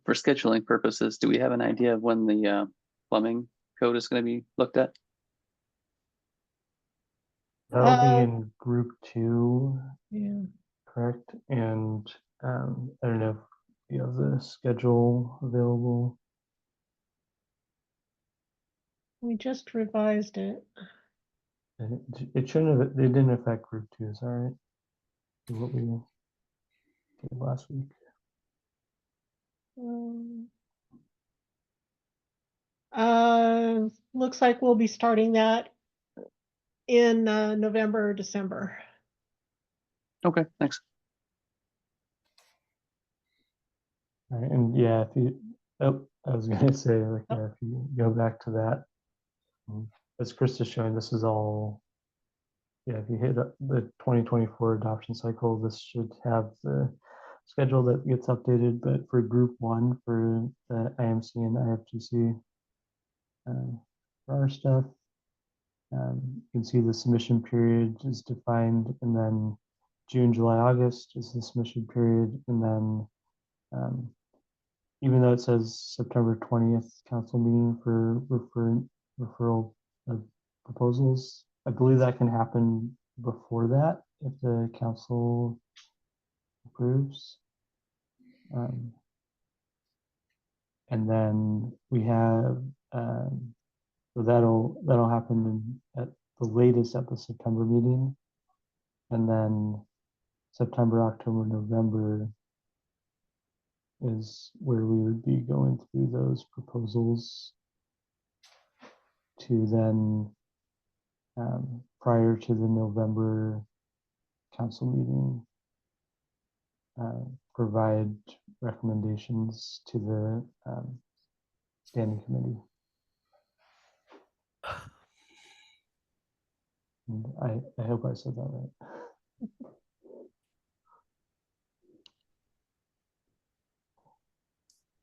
For scheduling purposes, do we have an idea of when the plumbing code is going to be looked at? That'll be in group 2, Yeah. correct? And I don't know if you have the schedule available. We just revised it. And it shouldn't have, it didn't affect group 2, is that right? What we did last week. Looks like we'll be starting that in November or December. Okay, thanks. All right, and yeah, if you, I was gonna say, like, yeah, if you go back to that, as Chris is showing, this is all, yeah, if you hit the 2024 adoption cycle, this should have the schedule that gets updated, but for group 1, for the IMC and IFGC, for our stuff, you can see the submission period is defined, and then June, July, August is the submission period, and then even though it says September 20th council meeting for referral of proposals, I believe that can happen before that if the council approves. And then we have, so that'll happen at the latest at the September meeting, and then September, October, November is where we would be going through those proposals to then, prior to the November council meeting, provide recommendations to the standing committee. And I hope I said that right.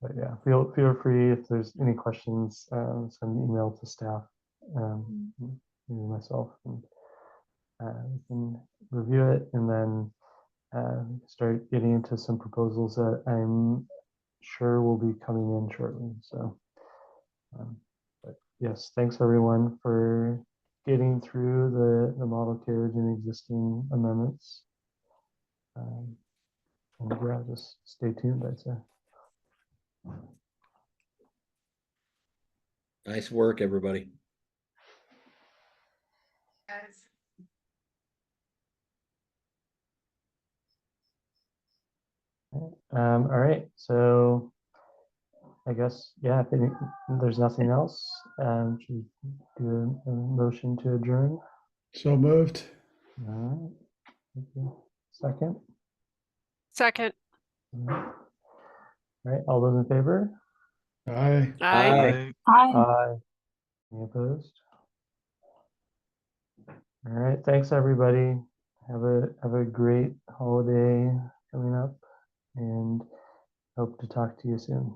But yeah, feel free if there's any questions, send an email to staff, maybe myself, and we can review it and then start getting into some proposals that I'm sure will be coming in shortly. So, but yes, thanks everyone for getting through the model code and existing amendments. And yeah, just stay tuned, I'd say. Nice work, everybody. All right, so I guess, yeah, if there's nothing else, should we do a motion to adjourn? So moved. All right, thank you. Second? Second. All right, all those in favor? Aye. Aye. Aye. Any opposed? All right, thanks everybody. Have a great holiday coming up, and hope to talk to you soon.